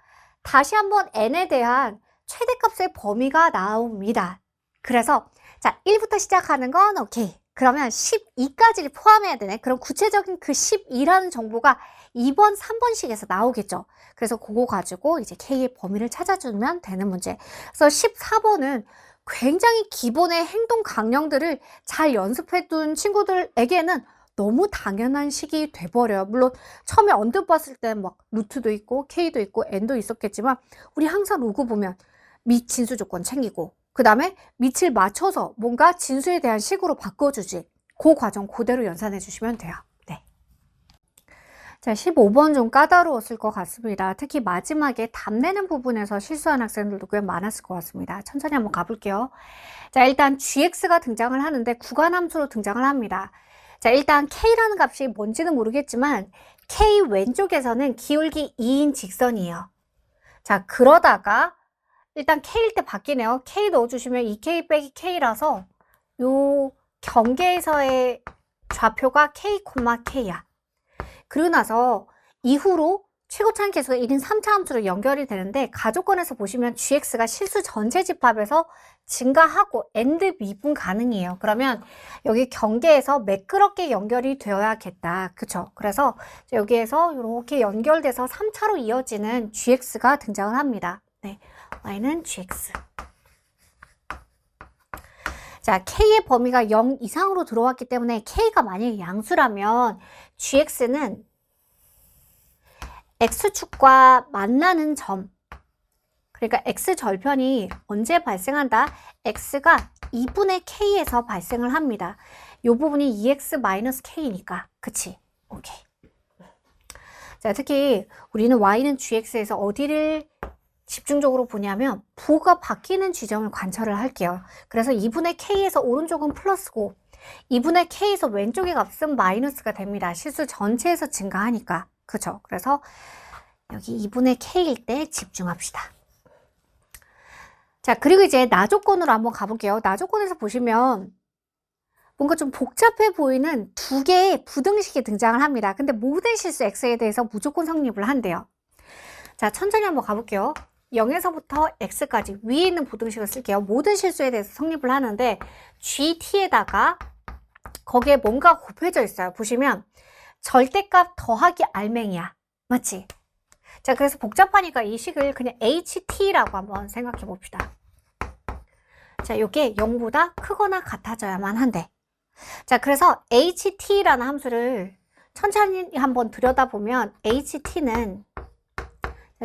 Speaker 1: 다시 한번 n에 대한 최대값의 범위가 나옵니다. 그래서 자, 1부터 시작하는 건 오케이. 그러면 12까지를 포함해야 되네. 그럼 구체적인 그 12라는 정보가 2번, 3번식에서 나오겠죠. 그래서 그거 가지고 이제 K의 범위를 찾아주면 되는 문제. 그래서 14번은 굉장히 기본의 행동 강령들을 잘 연습해 둔 친구들에게는 너무 당연한 식이 돼버려요. 물론 처음에 언뜻 봤을 때 막 루트도 있고 K도 있고 N도 있었겠지만 우리 항상 로그 보면 미 진수 조건 챙기고 그 다음에 밑을 맞춰서 뭔가 진수에 대한 식으로 바꿔주지. 그 과정 그대로 연산해 주시면 돼요. 네. 자, 15번 좀 까다로웠을 것 같습니다. 특히 마지막에 답내는 부분에서 실수한 학생들도 꽤 많았을 것 같습니다. 천천히 한번 가볼게요. 자, 일단 gx가 등장을 하는데 구간함수로 등장을 합니다. 자, 일단 k라는 값이 뭔지는 모르겠지만 k 왼쪽에서는 기울기 2인 직선이에요. 자, 그러다가 일단 k일 때 바뀌네요. k 넣어주시면 2k 빼기 k라서 요 경계에서의 좌표가 k, k야. 그러고 나서 이후로 최고차항 계수가 1인 3차 함수로 연결이 되는데 가조건에서 보시면 gx가 실수 전체 집합에서 증가하고 and 미분 가능해요. 그러면 여기 경계에서 매끄럽게 연결이 되어야겠다. 그쵸? 그래서 여기에서 이렇게 연결돼서 3차로 이어지는 gx가 등장을 합니다. 네, y는 gx. 자, k의 범위가 0 이상으로 들어왔기 때문에 k가 만약에 양수라면 gx는 x축과 만나는 점, 그러니까 x절편이 언제 발생한다? x가 2분의 k에서 발생을 합니다. 이 부분이 2x-k니까. 그치? 오케이. 자, 특히 우리는 y는 gx에서 어디를 집중적으로 보냐면 부호가 바뀌는 지점을 관찰을 할게요. 그래서 2분의 k에서 오른쪽은 플러스고 2분의 k에서 왼쪽의 값은 마이너스가 됩니다. 실수 전체에서 증가하니까. 그죠? 그래서 여기 2분의 k일 때 집중합시다. 자, 그리고 이제 나조건으로 한번 가볼게요. 나조건에서 보시면 뭔가 좀 복잡해 보이는 두 개의 부등식이 등장을 합니다. 근데 모든 실수 x에 대해서 무조건 성립을 한대요. 자, 천천히 한번 가볼게요. 0에서부터 x까지 위에 있는 부등식을 쓸게요. 모든 실수에 대해서 성립을 하는데 gt에다가 거기에 뭔가 곱해져 있어요. 보시면 절대값 더하기 알맹이야. 맞지? 자, 그래서 복잡하니까 이 식을 그냥 ht라고 한번 생각해 봅시다. 자, 이게 0보다 크거나 같아져야만 한대. 자, 그래서 ht라는 함수를 천천히 한번 들여다보면 ht는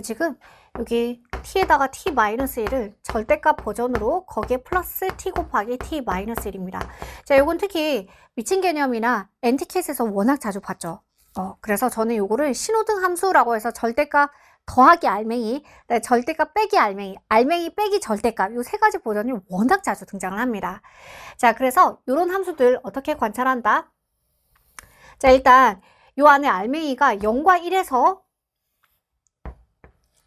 Speaker 1: 지금 여기 t에다가 t-1을 절대값 버전으로 거기에 플러스 t 곱하기 t-1입니다. 자, 요건 특히 미친 개념이나 엔티켓에서 워낙 자주 봤죠. 그래서 저는 요거를 신호등 함수라고 해서 절대값 더하기 알맹이, 절대값 빼기 알맹이, 알맹이 빼기 절대값 요 세 가지 버전이 워낙 자주 등장을 합니다. 자, 그래서 요런 함수들 어떻게 관찰한다? 자, 일단 요 안에 알맹이가 0과 1에서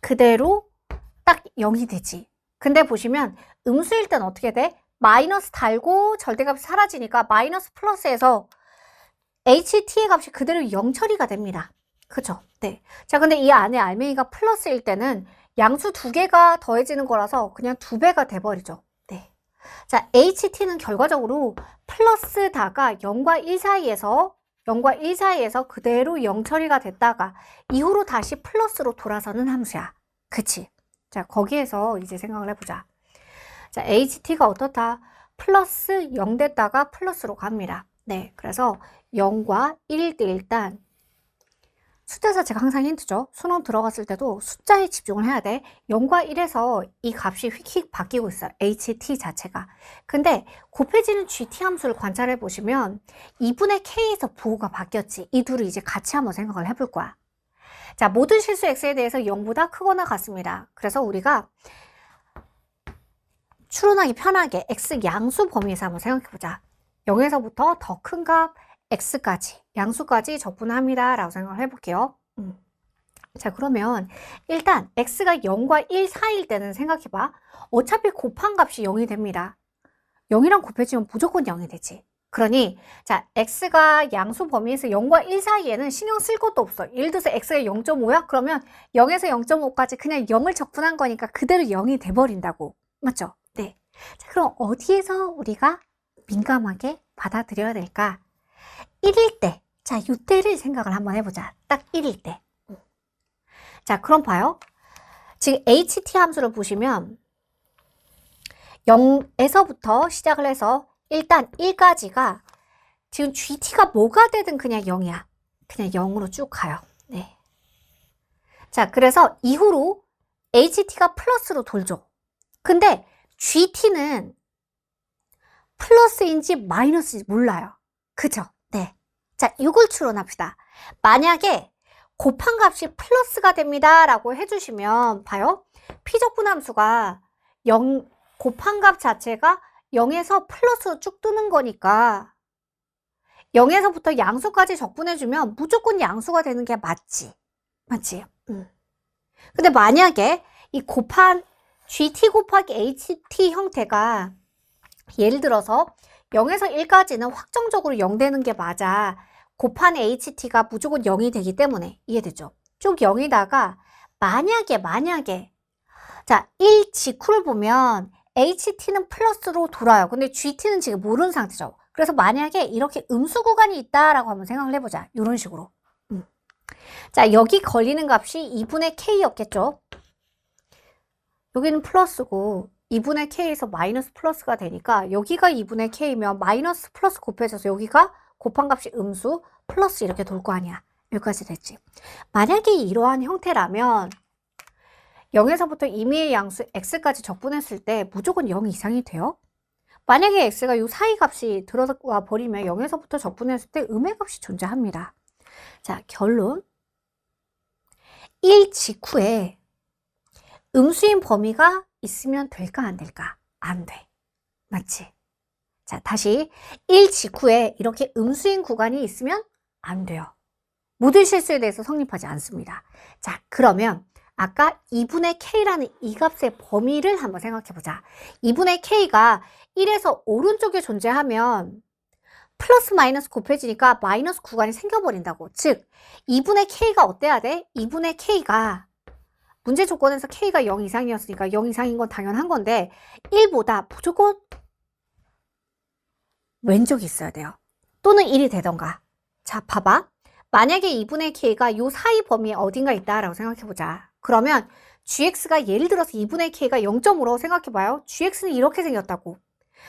Speaker 1: 그대로 딱 0이 되지. 근데 보시면 음수일 땐 어떻게 돼? 마이너스 달고 절대값이 사라지니까 마이너스 플러스에서 ht의 값이 그대로 0 처리가 됩니다. 그죠? 네. 자, 근데 이 안에 알맹이가 플러스일 때는 양수 두 개가 더해지는 거라서 그냥 2배가 돼버리죠. 네. 자, ht는 결과적으로 플러스다가 0과 1 사이에서 그대로 0 처리가 됐다가 이후로 다시 플러스로 돌아서는 함수야. 그치? 자, 거기에서 이제 생각을 해보자. 자, ht가 어떻다? 플러스 0 됐다가 플러스로 갑니다. 네, 그래서 0과 1일 때 일단 숫자에서 제가 항상 힌트죠. 수능 들어갔을 때도 숫자에 집중을 해야 돼. 0과 1에서 이 값이 휙휙 바뀌고 있어요. ht 자체가. 근데 곱해지는 gt 함수를 관찰해 보시면 2분의 k에서 부호가 바뀌었지. 이 둘을 이제 같이 한번 생각을 해볼 거야. 자, 모든 실수 x에 대해서 0보다 크거나 같습니다. 그래서 우리가 추론하기 편하게 x 양수 범위에서 한번 생각해 보자. 0에서부터 더 큰 값 x까지, 양수까지 적분합니다. 라고 생각을 해볼게요. 자, 그러면 일단 x가 0과 1 사이일 때는 생각해봐. 어차피 곱한 값이 0이 됩니다. 0이랑 곱해지면 무조건 0이 되지. 그러니 자, x가 양수 범위에서 0과 1 사이에는 신경 쓸 것도 없어. 예를 들어서 x가 0.5야? 그러면 0에서 0.5까지 그냥 0을 적분한 거니까 그대로 0이 돼버린다고. 맞죠? 네. 자, 그럼 어디에서 우리가 민감하게 받아들여야 될까? 1일 때. 자, 이때를 생각을 한번 해보자. 딱 1일 때. 자, 그럼 봐요. 지금 HT 함수를 보시면 0에서부터 시작을 해서 일단 1까지가 지금 GT가 뭐가 되든 그냥 0이야. 그냥 0으로 쭉 가요. 네. 자, 그래서 이후로 HT가 플러스로 돌죠. 근데 GT는 플러스인지 마이너스인지 몰라요. 그죠? 네. 자, 이걸 추론합시다. 만약에 곱한 값이 플러스가 됩니다 라고 해주시면 봐요. 피적분함수가 0, 곱한 값 자체가 0에서 플러스로 쭉 뜨는 거니까 0에서부터 양수까지 적분해주면 무조건 양수가 되는 게 맞지. 맞지? 근데 만약에 이 곱한 GT 곱하기 HT 형태가 예를 들어서 0에서 1까지는 확정적으로 0 되는 게 맞아. 곱한 HT가 무조건 0이 되기 때문에. 이해되죠? 쭉 0이다가 만약에 자, 1 직후를 보면 HT는 플러스로 돌아요. 근데 GT는 지금 모르는 상태죠. 그래서 만약에 이렇게 음수 구간이 있다라고 한번 생각을 해보자. 이런 식으로. 자, 여기 걸리는 값이 2분의 K였겠죠? 여기는 플러스고 2분의 K에서 마이너스 플러스가 되니까 여기가 2분의 K면 마이너스 플러스 곱해져서 여기가 곱한 값이 음수 플러스 이렇게 돌 거 아니야. 여기까지 됐지. 만약에 이러한 형태라면 0에서부터 임의의 양수 x까지 적분했을 때 무조건 0 이상이 돼요. 만약에 x가 이 사이 값이 들어와 버리면 0에서부터 적분했을 때 음의 값이 존재합니다. 자, 결론. 1 직후에 음수인 범위가 있으면 될까 안 될까? 안 돼. 맞지? 자, 다시 1 직후에 이렇게 음수인 구간이 있으면 안 돼요. 모든 실수에 대해서 성립하지 않습니다. 자, 그러면 아까 2분의 K라는 이 값의 범위를 한번 생각해 보자. 2분의 K가 1에서 오른쪽에 존재하면 플러스 마이너스 곱해지니까 마이너스 구간이 생겨버린다고. 즉 2분의 K가 어때야 돼? 2분의 K가 문제 조건에서 K가 0 이상이었으니까 0 이상인 건 당연한 건데 1보다 무조건 왼쪽이 있어야 돼요. 또는 1이 되던가. 자, 봐봐. 만약에 2분의 K가 요 사이 범위에 어딘가 있다라고 생각해보자. 그러면 GX가 예를 들어서 2분의 K가 0.5라고 생각해봐요. GX는 이렇게 생겼다고.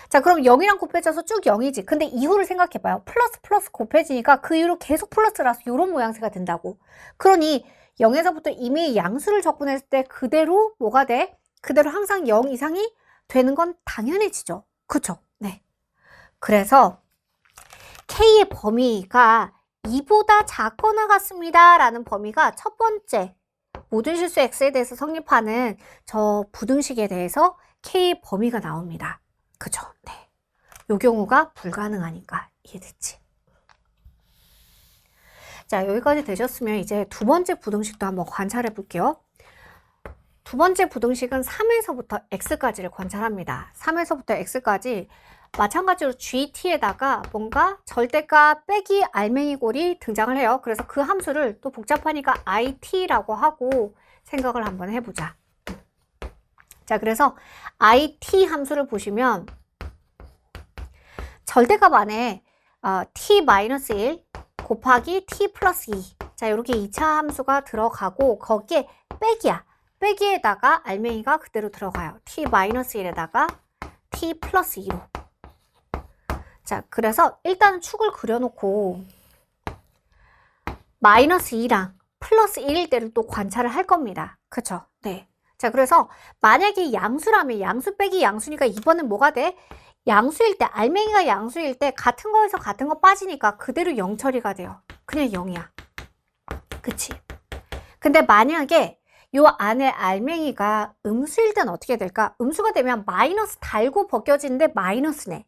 Speaker 1: 자, 그럼 0이랑 곱해져서 쭉 0이지. 근데 이후를 생각해봐요. 플러스 곱해지니까 그 이후로 계속 플러스라서 이런 모양새가 된다고. 그러니 0에서부터 이미 양수를 적분했을 때 그대로 뭐가 돼? 그대로 항상 0 이상이 되는 건 당연해지죠. 그쵸? 네. 그래서 K의 범위가 2보다 작거나 같습니다 라는 범위가 첫 번째 모든 실수 X에 대해서 성립하는 저 부등식에 대해서 K의 범위가 나옵니다. 그죠? 네. 요 경우가 불가능하니까 이해됐지? 자, 여기까지 되셨으면 이제 두 번째 부등식도 한번 관찰해 볼게요. 두 번째 부등식은 3에서부터 x까지를 관찰합니다. 3에서부터 x까지 마찬가지로 GT에다가 뭔가 절대값 빼기 알맹이꼴이 등장을 해요. 그래서 그 함수를 또 복잡하니까 IT라고 하고 생각을 한번 해보자. 자, 그래서 IT 함수를 보시면 절대값 안에 t-1 곱하기 t 플러스 2. 자, 이렇게 2차 함수가 들어가고 거기에 빼기야. 빼기에다가 알맹이가 그대로 들어가요. t-1에다가 t 플러스 2로. 자, 그래서 일단은 축을 그려놓고 마이너스 2랑 플러스 1일 때를 또 관찰을 할 겁니다. 그쵸? 네. 자, 그래서 만약에 양수라면 양수 빼기 양수니까 이번엔 뭐가 돼? 양수일 때, 알맹이가 양수일 때 같은 거에서 같은 거 빠지니까 그대로 0 처리가 돼요. 그냥 0이야. 그치? 근데 만약에 요 안에 알맹이가 음수일 땐 어떻게 될까? 음수가 되면 마이너스 달고 벗겨지는데 마이너스네.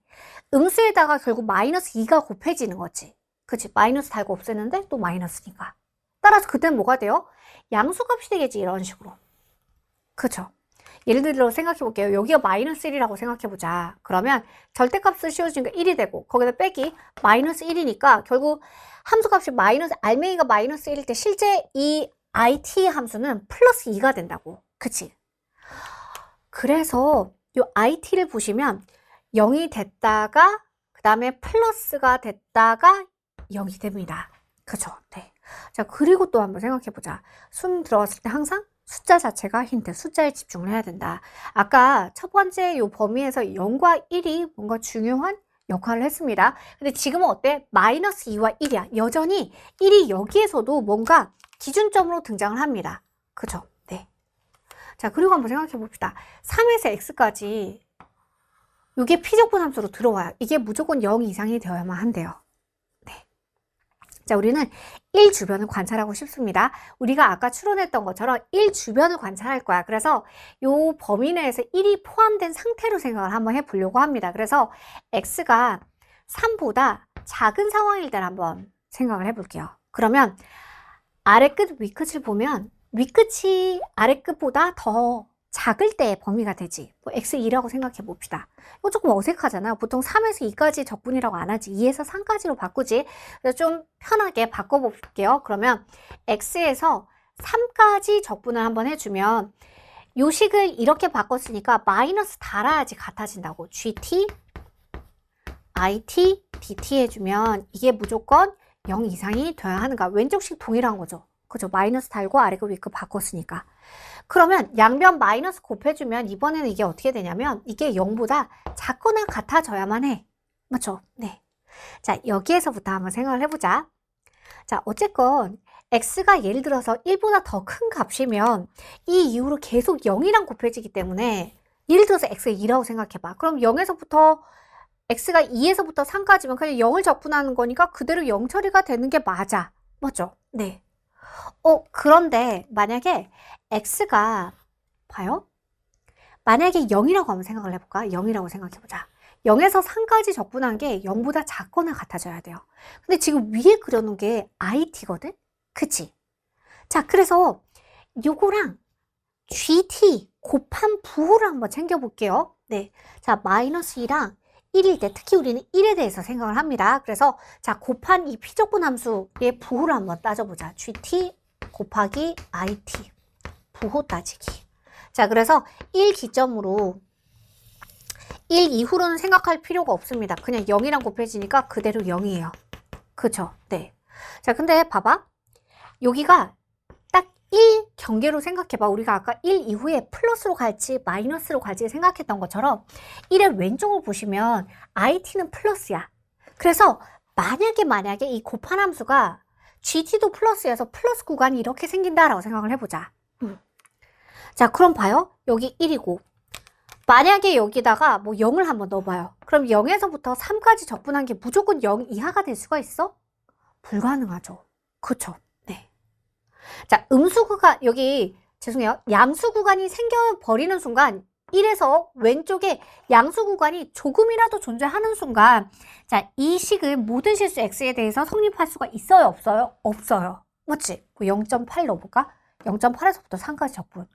Speaker 1: 음수에다가 결국 마이너스 2가 곱해지는 거지. 그치? 마이너스 달고 없애는데 또 마이너스니까. 따라서 그땐 뭐가 돼요? 양수값이 되겠지, 이런 식으로. 그쵸? 예를 들어 생각해 볼게요. 여기가 마이너스 1이라고 생각해 보자. 그러면 절대값을 씌워주니까 1이 되고 거기다 빼기 마이너스 1이니까 결국 함수값이 마이너스, 알맹이가 마이너스 1일 때 실제 이 IT 함수는 플러스 2가 된다고. 그치? 그래서 이 IT를 보시면 0이 됐다가 그 다음에 플러스가 됐다가 0이 됩니다. 그죠? 네. 자, 그리고 또 한번 생각해 보자. 순 들어갔을 때 항상 숫자 자체가 힌트, 숫자에 집중을 해야 된다. 아까 첫 번째 요 범위에서 0과 1이 뭔가 중요한 역할을 했습니다. 근데 지금은 어때? 마이너스 2와 1이야. 여전히 1이 여기에서도 뭔가 기준점으로 등장을 합니다. 그죠? 네. 자, 그리고 한번 생각해 봅시다. 3에서 x까지 이게 피적분 함수로 들어와요. 이게 무조건 0 이상이 되어야만 한대요. 네. 자, 우리는 1 주변을 관찰하고 싶습니다. 우리가 아까 추론했던 것처럼 1 주변을 관찰할 거야. 그래서 이 범위 내에서 1이 포함된 상태로 생각을 한번 해보려고 합니다. 그래서 x가 3보다 작은 상황일 때를 한번 생각을 해볼게요. 그러면 아래 끝, 위 끝을 보면 위 끝이 아래 끝보다 더 작을 때의 범위가 되지. 뭐 x2라고 생각해 봅시다. 이거 조금 어색하잖아요. 보통 3에서 2까지 적분이라고 안 하지. 2에서 3까지로 바꾸지. 그래서 좀 편하게 바꿔볼게요. 그러면 x에서 3까지 적분을 한번 해주면 요 식을 이렇게 바꿨으니까 마이너스 달아야지 같아진다고. gt, it, dt 해주면 이게 무조건 0 이상이 돼야 하는가. 왼쪽식 동일한 거죠. 그죠? 마이너스 달고 아래급 위급 바꿨으니까. 그러면 양변 마이너스 곱해주면 이번에는 이게 어떻게 되냐면 이게 0보다 작거나 같아져야만 해. 맞죠? 네. 자, 여기에서부터 한번 생각을 해보자. 자, 어쨌건 x가 예를 들어서 1보다 더 큰 값이면 이 이후로 계속 0이랑 곱해지기 때문에 예를 들어서 x가 2라고 생각해봐. 그럼 0에서부터 x가 2에서부터 3까지면 그냥 0을 적분하는 거니까 그대로 0 처리가 되는 게 맞아. 맞죠? 네. 그런데 만약에 x가 봐요. 만약에 0이라고 한번 생각을 해볼까? 0이라고 생각해보자. 0에서 3까지 적분한 게 0보다 작거나 같아져야 돼요. 근데 지금 위에 그려놓은 게 it거든? 그치? 자, 그래서 요거랑 gt 곱한 부호를 한번 챙겨볼게요. 네. 자, 마이너스 2랑 1일 때 특히 우리는 1에 대해서 생각을 합니다. 그래서 자, 곱한 이 피적분 함수의 부호를 한번 따져보자. gt 곱하기 it 부호 따지기. 자, 그래서 1 기점으로 1 이후로는 생각할 필요가 없습니다. 그냥 0이랑 곱해지니까 그대로 0이에요. 그쵸? 네. 자, 근데 봐봐. 여기가 딱 1 경계로 생각해봐. 우리가 아까 1 이후에 플러스로 갈지 마이너스로 갈지 생각했던 것처럼 1의 왼쪽을 보시면 it는 플러스야. 그래서 만약에 이 곱한 함수가 gt도 플러스여서 플러스 구간이 이렇게 생긴다라고 생각을 해보자. 자, 그럼 봐요. 여기 1이고 만약에 여기다가 뭐 0을 한번 넣어봐요. 그럼 0에서부터 3까지 적분한 게 무조건 0 이하가 될 수가 있어? 불가능하죠. 그쵸? 네. 자, 음수 구간, 여기, 죄송해요. 양수 구간이 생겨버리는 순간, 1에서 왼쪽에 양수 구간이 조금이라도 존재하는 순간, 자, 이 식을 모든 실수 x에 대해서 성립할 수가 있어요? 없어요? 없어요. 맞지? 0.8 넣어볼까? 0.8에서부터 3까지 적분.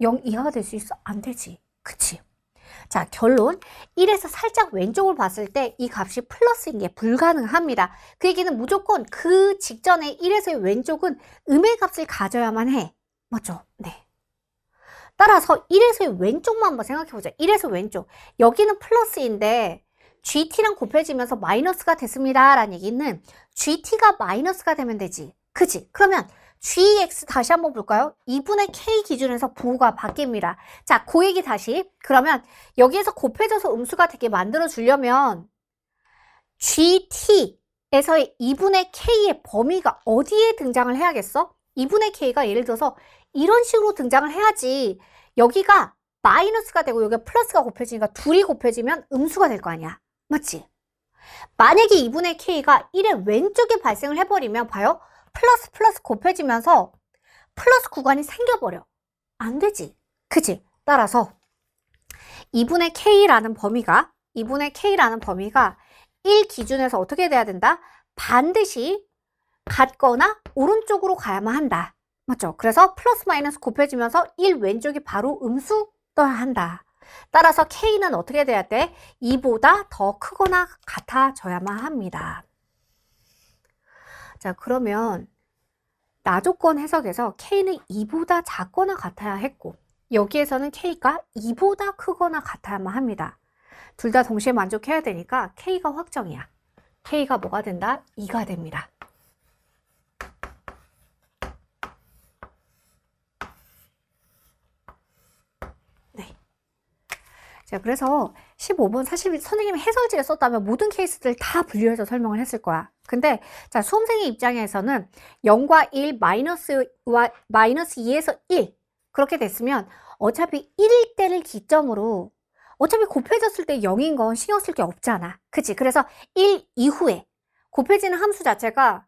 Speaker 1: 0 이하가 될 수 있어? 안 되지. 그치? 자, 결론 1에서 살짝 왼쪽을 봤을 때 이 값이 플러스인 게 불가능합니다. 그 얘기는 무조건 그 직전에 1에서의 왼쪽은 음의 값을 가져야만 해. 맞죠? 네. 따라서 1에서의 왼쪽만 한번 생각해보자. 1에서 왼쪽. 여기는 플러스인데 GT랑 곱해지면서 마이너스가 됐습니다. 라는 얘기는 GT가 마이너스가 되면 되지. 그치? 그러면 GX 다시 한번 볼까요? 2분의 K 기준에서 부호가 바뀝니다. 자, 그 얘기 다시. 그러면 여기에서 곱해져서 음수가 되게 만들어 주려면 GT에서의 2분의 K의 범위가 어디에 등장을 해야겠어? 2분의 K가 예를 들어서 이런 식으로 등장을 해야지 여기가 마이너스가 되고 여기가 플러스가 곱해지니까 둘이 곱해지면 음수가 될 거 아니야. 맞지? 만약에 2분의 K가 1의 왼쪽에 발생을 해버리면 봐요. 플러스 곱해지면서 플러스 구간이 생겨버려. 안 되지. 그치? 따라서 2분의 K라는 범위가 1 기준에서 어떻게 돼야 된다? 반드시 같거나 오른쪽으로 가야만 한다. 맞죠? 그래서 플러스 마이너스 곱해지면서 1 왼쪽이 바로 음수 떠야 한다. 따라서 K는 어떻게 돼야 돼? 2보다 더 크거나 같아져야만 합니다. 자, 그러면 나조건 해석에서 K는 2보다 작거나 같아야 했고 여기에서는 K가 2보다 크거나 같아야만 합니다. 둘 다 동시에 만족해야 되니까 K가 확정이야. K가 뭐가 된다? 2가 됩니다. 네. 자, 그래서 15번 사실 선생님이 해설지에 썼다면 모든 케이스들 다 분류해서 설명을 했을 거야. 근데 자, 수험생의 입장에서는 0과 1, 마이너스 2에서 1 그렇게 됐으면 어차피 1일 때를 기점으로 어차피 곱해졌을 때 0인 건 신경 쓸 게 없잖아. 그치? 그래서 1 이후에 곱해지는 함수 자체가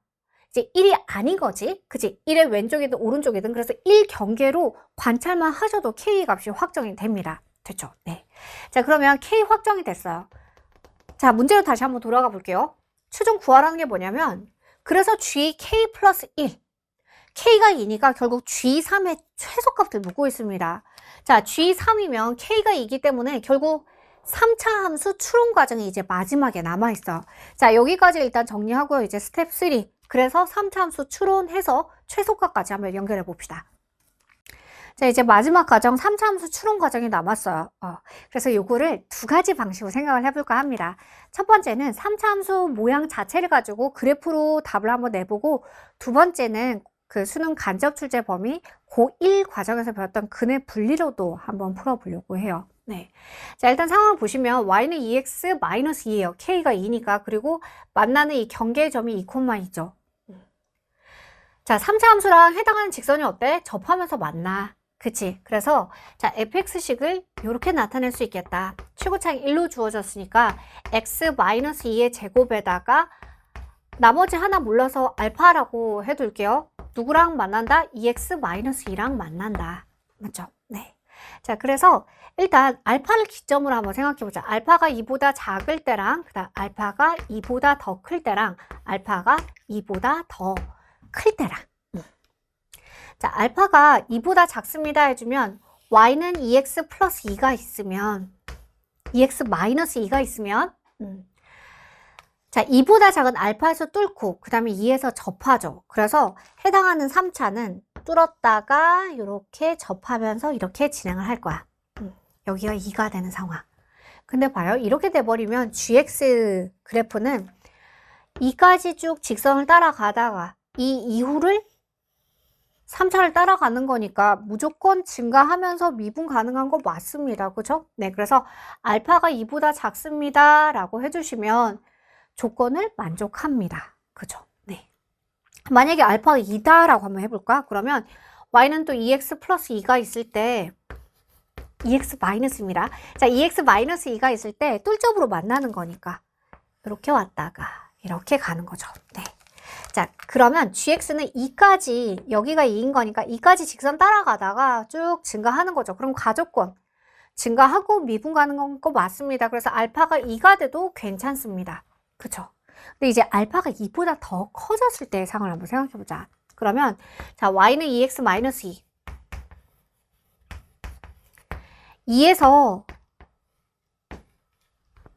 Speaker 1: 이제 1이 아닌 거지. 그치? 1의 왼쪽이든 오른쪽이든 그래서 1 경계로 관찰만 하셔도 K 값이 확정이 됩니다. 됐죠? 네. 자, 그러면 K 확정이 됐어요. 자, 문제로 다시 한번 돌아가 볼게요. 최종 구하라는 게 뭐냐면 그래서 GK 플러스 1 K가 2니까 결국 G3의 최소값들 묻고 있습니다. 자, G3이면 K가 2이기 때문에 결국 3차 함수 추론 과정이 이제 마지막에 남아있어. 자, 여기까지 일단 정리하고요. 이제 스텝 3. 그래서 3차 함수 추론해서 최소값까지 한번 연결해 봅시다. 자, 이제 마지막 과정 3차 함수 추론 과정이 남았어요. 그래서 요거를 두 가지 방식으로 생각을 해볼까 합니다. 첫 번째는 3차 함수 모양 자체를 가지고 그래프로 답을 한번 내보고 두 번째는 그 수능 간접 출제 범위 고1 과정에서 배웠던 근의 분리로도 한번 풀어보려고 해요. 네. 자, 일단 상황을 보시면 y는 2x 마이너스 2예요. k가 2니까. 그리고 만나는 이 경계점이 2,2죠. 자, 3차 함수랑 해당하는 직선이 어때? 접하면서 만나. 그치? 그래서 자, fx식을 이렇게 나타낼 수 있겠다. 최고차이 1로 주어졌으니까 x 마이너스 2의 제곱에다가 나머지 하나 몰라서 알파라고 해둘게요. 누구랑 만난다? 2x 마이너스 2랑 만난다. 맞죠? 네. 자, 그래서 일단 알파를 기점으로 한번 생각해보자. 알파가 2보다 작을 때랑 그다음 알파가 2보다 더 클 때랑 알파가 2보다 더 클 때랑. 자, 알파가 2보다 작습니다 해주면 y는 2x 플러스 2가 있으면 2x 마이너스 2가 있으면 자, 2보다 작은 알파에서 뚫고 그 다음에 2에서 접하죠. 그래서 해당하는 3차는 뚫었다가 이렇게 접하면서 이렇게 진행을 할 거야. 여기가 2가 되는 상황. 근데 봐요. 이렇게 돼버리면 GX 그래프는 2까지 쭉 직선을 따라가다가 이 이후를 3차를 따라가는 거니까 무조건 증가하면서 미분 가능한 거 맞습니다. 그죠? 네, 그래서 알파가 2보다 작습니다 라고 해주시면 조건을 만족합니다. 그죠? 네. 만약에 알파가 2다 라고 한번 해볼까? 그러면 y는 또 2x 플러스 2가 있을 때 2x 마이너스입니다. 자, 2x 마이너스 2가 있을 때 뚫접으로 만나는 거니까 이렇게 왔다가 이렇게 가는 거죠. 네. 자, 그러면 gx는 2까지 여기가 2인 거니까 2까지 직선 따라가다가 쭉 증가하는 거죠. 그럼 가조건 증가하고 미분 가는 거 맞습니다. 그래서 알파가 2가 돼도 괜찮습니다. 그쵸? 근데 이제 알파가 2보다 더 커졌을 때의 상황을 한번 생각해 보자. 그러면 자, y는 2x 마이너스 2 2에서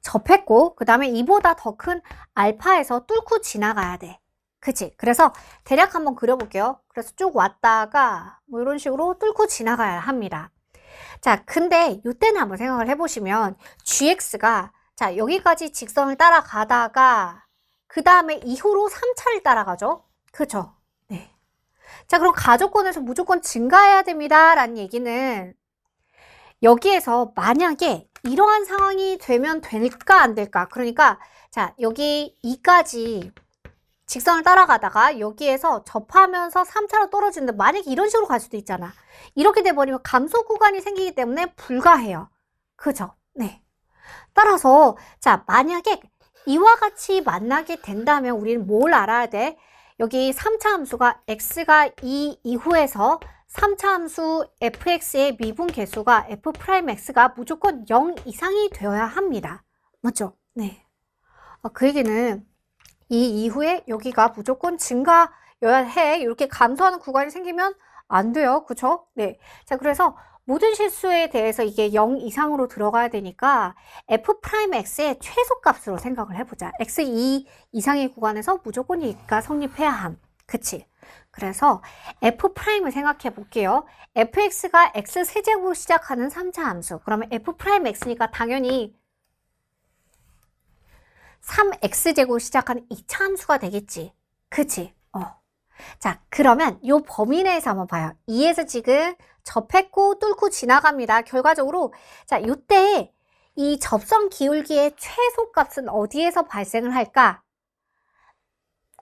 Speaker 1: 접했고 그 다음에 2보다 더 큰 알파에서 뚫고 지나가야 돼. 그치? 그래서 대략 한번 그려볼게요. 그래서 쭉 왔다가 뭐 이런 식으로 뚫고 지나가야 합니다. 자, 근데 이때는 한번 생각을 해보시면 gx가 자, 여기까지 직선을 따라가다가 그 다음에 이후로 3차를 따라가죠. 그쵸? 네. 자, 그럼 가조건에서 무조건 증가해야 됩니다 라는 얘기는 여기에서 만약에 이러한 상황이 되면 될까 안 될까? 그러니까 자, 여기 2까지 직선을 따라가다가 여기에서 접하면서 3차로 떨어지는데 만약에 이런 식으로 갈 수도 있잖아. 이렇게 돼버리면 감소 구간이 생기기 때문에 불가해요. 그죠? 네. 따라서 자, 만약에 이와 같이 만나게 된다면 우리는 뭘 알아야 돼? 여기 3차 함수가 x가 2 이후에서 3차 함수 fx의 미분 계수가 f'x가 무조건 0 이상이 되어야 합니다. 맞죠? 네. 그 얘기는 이 이후에 여기가 무조건 증가여야 해. 이렇게 감소하는 구간이 생기면 안 돼요. 그쵸? 네. 자, 그래서 모든 실수에 대해서 이게 0 이상으로 들어가야 되니까 f'x의 최소값으로 생각을 해보자. x2 이상의 구간에서 무조건 이가 성립해야 함. 그치? 그래서 f'을 생각해 볼게요. fx가 x세제곱으로 시작하는 3차 함수. 그러면 f'x니까 당연히 3x제곱 시작하는 2차 함수가 되겠지. 그치? 자, 그러면 요 범위 내에서 한번 봐요. 2에서 지금 접했고 뚫고 지나갑니다. 결과적으로 자, 요때 이 접선 기울기의 최소값은 어디에서 발생을 할까?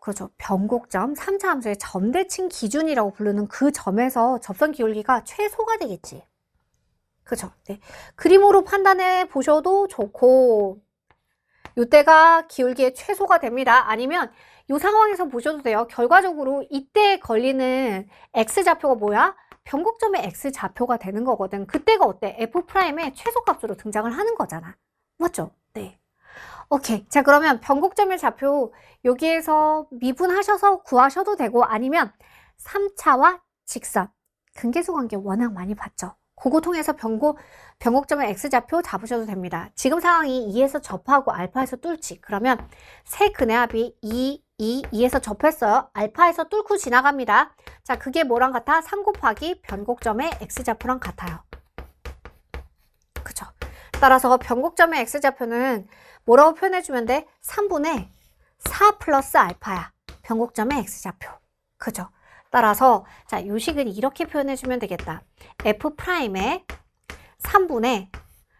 Speaker 1: 그렇죠. 변곡점, 3차 함수의 점대칭 기준이라고 부르는 그 점에서 접선 기울기가 최소가 되겠지. 그죠? 네. 그림으로 판단해 보셔도 좋고, 요때가 기울기의 최소가 됩니다. 아니면 이 상황에서 보셔도 돼요. 결과적으로 이때 걸리는 x좌표가 뭐야? 변곡점의 x좌표가 되는 거거든. 그때가 어때? f'의 최소값으로 등장을 하는 거잖아. 맞죠? 네. 오케이. 자, 그러면 변곡점의 좌표 여기에서 미분하셔서 구하셔도 되고 아니면 3차와 직선, 근계수 관계 워낙 많이 봤죠. 그거 통해서 변곡점의 x좌표 잡으셔도 됩니다. 지금 상황이 2에서 접하고 알파에서 뚫지. 그러면 세 근의 합이 2에서 접했어요. 알파에서 뚫고 지나갑니다. 자, 그게 뭐랑 같아? 3 곱하기 변곡점의 x좌표랑 같아요. 그쵸? 따라서 변곡점의 x좌표는 뭐라고 표현해주면 돼? 3분의 4 플러스 알파야. 변곡점의 x좌표. 그죠? 따라서 자, 요 식은 이렇게 표현해주면 되겠다. f'의 3분의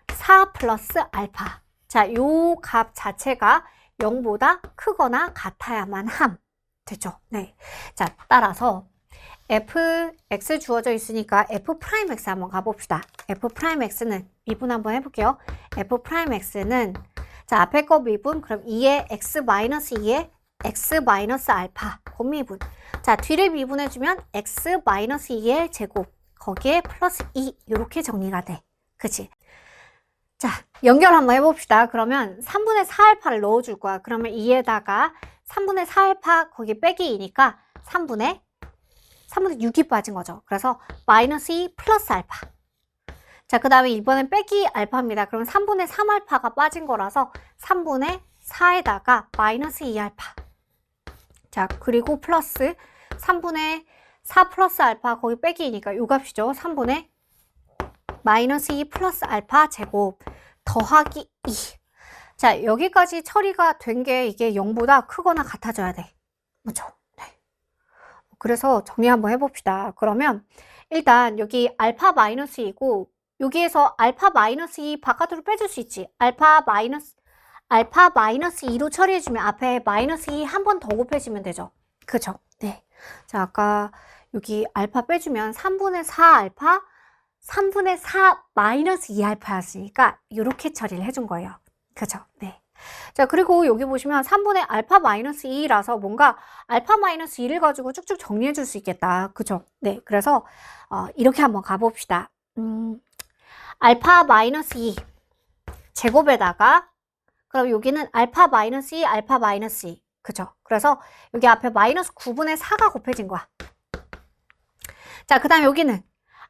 Speaker 1: 4 플러스 알파. 자, 요 값 자체가 0보다 크거나 같아야만 함. 됐죠? 네. 자, 따라서 fx 주어져 있으니까 f'x 한번 가봅시다. f'x는 미분 한번 해볼게요. f'x는 자, 앞에 거 미분, 그럼 2의 x 마이너스 2의 x 마이너스 알파, 그 미분. 자, 뒤를 미분해주면 x 마이너스 2의 제곱, 거기에 플러스 2, 이렇게 정리가 돼. 그치? 자, 연결 한번 해봅시다. 그러면 3분의 4알파를 넣어줄 거야. 그러면 2에다가 3분의 4알파, 거기 빼기 2니까 3분의 6이 빠진 거죠. 그래서 마이너스 2 플러스 알파. 자, 그 다음에 이번엔 빼기 알파입니다. 그럼 3분의 3알파가 빠진 거라서 3분의 4에다가 마이너스 2알파. 자, 그리고 플러스 3분의 4 플러스 알파, 거기 빼기 2니까 요 값이죠. 3분의 마이너스 2 플러스 알파 제곱 더하기 2. 자, 여기까지 처리가 된 게 이게 0보다 크거나 같아져야 돼. 그렇죠? 네. 그래서 정리 한번 해봅시다. 그러면 일단 여기 알파 마이너스 2고 여기에서 알파 마이너스 2 바깥으로 빼줄 수 있지. 알파 마이너스 2로 처리해주면 앞에 마이너스 2 한 번 더 곱해주면 되죠. 그죠? 네. 자, 아까 여기 알파 빼주면 3분의 4 알파, 3분의 4 마이너스 2 알파였으니까 이렇게 처리를 해준 거예요. 그죠? 네. 자, 그리고 여기 보시면 3분의 알파 마이너스 2라서 뭔가 알파 마이너스 2를 가지고 쭉쭉 정리해 줄 수 있겠다. 그죠? 네. 그래서 이렇게 한번 가봅시다. 알파 마이너스 2 제곱에다가 그럼 여기는 알파 마이너스 2, 알파 마이너스 2. 그죠? 그래서 여기 앞에 마이너스 9분의 4가 곱해진 거야. 자, 그 다음 여기는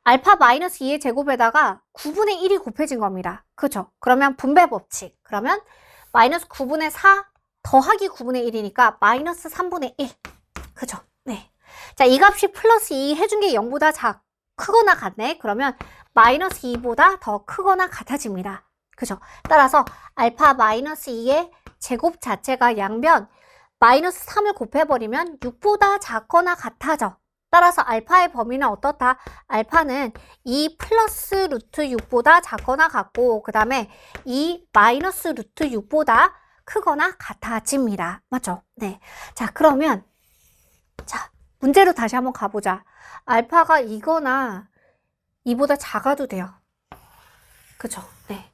Speaker 1: 알파 마이너스 2의 제곱에다가 9분의 1이 곱해진 겁니다. 그죠? 그러면 분배 법칙. 그러면 마이너스 9분의 4 더하기 9분의 1이니까 마이너스 3분의 1. 그죠? 네. 자, 이 값이 플러스 2 해준 게 0보다 크거나 같네. 그러면 마이너스 2보다 더 크거나 같아집니다. 그죠? 따라서 알파 마이너스 2의 제곱 자체가 양변 마이너스 3을 곱해버리면 6보다 작거나 같아져. 따라서 알파의 범위는 어떻다? 알파는 2 플러스 루트 6보다 작거나 같고 그 다음에 2 마이너스 루트 6보다 크거나 같아집니다. 맞죠? 네. 자, 그러면 자, 문제로 다시 한번 가보자. 알파가 2거나 2보다 작아도 돼요. 그죠? 네.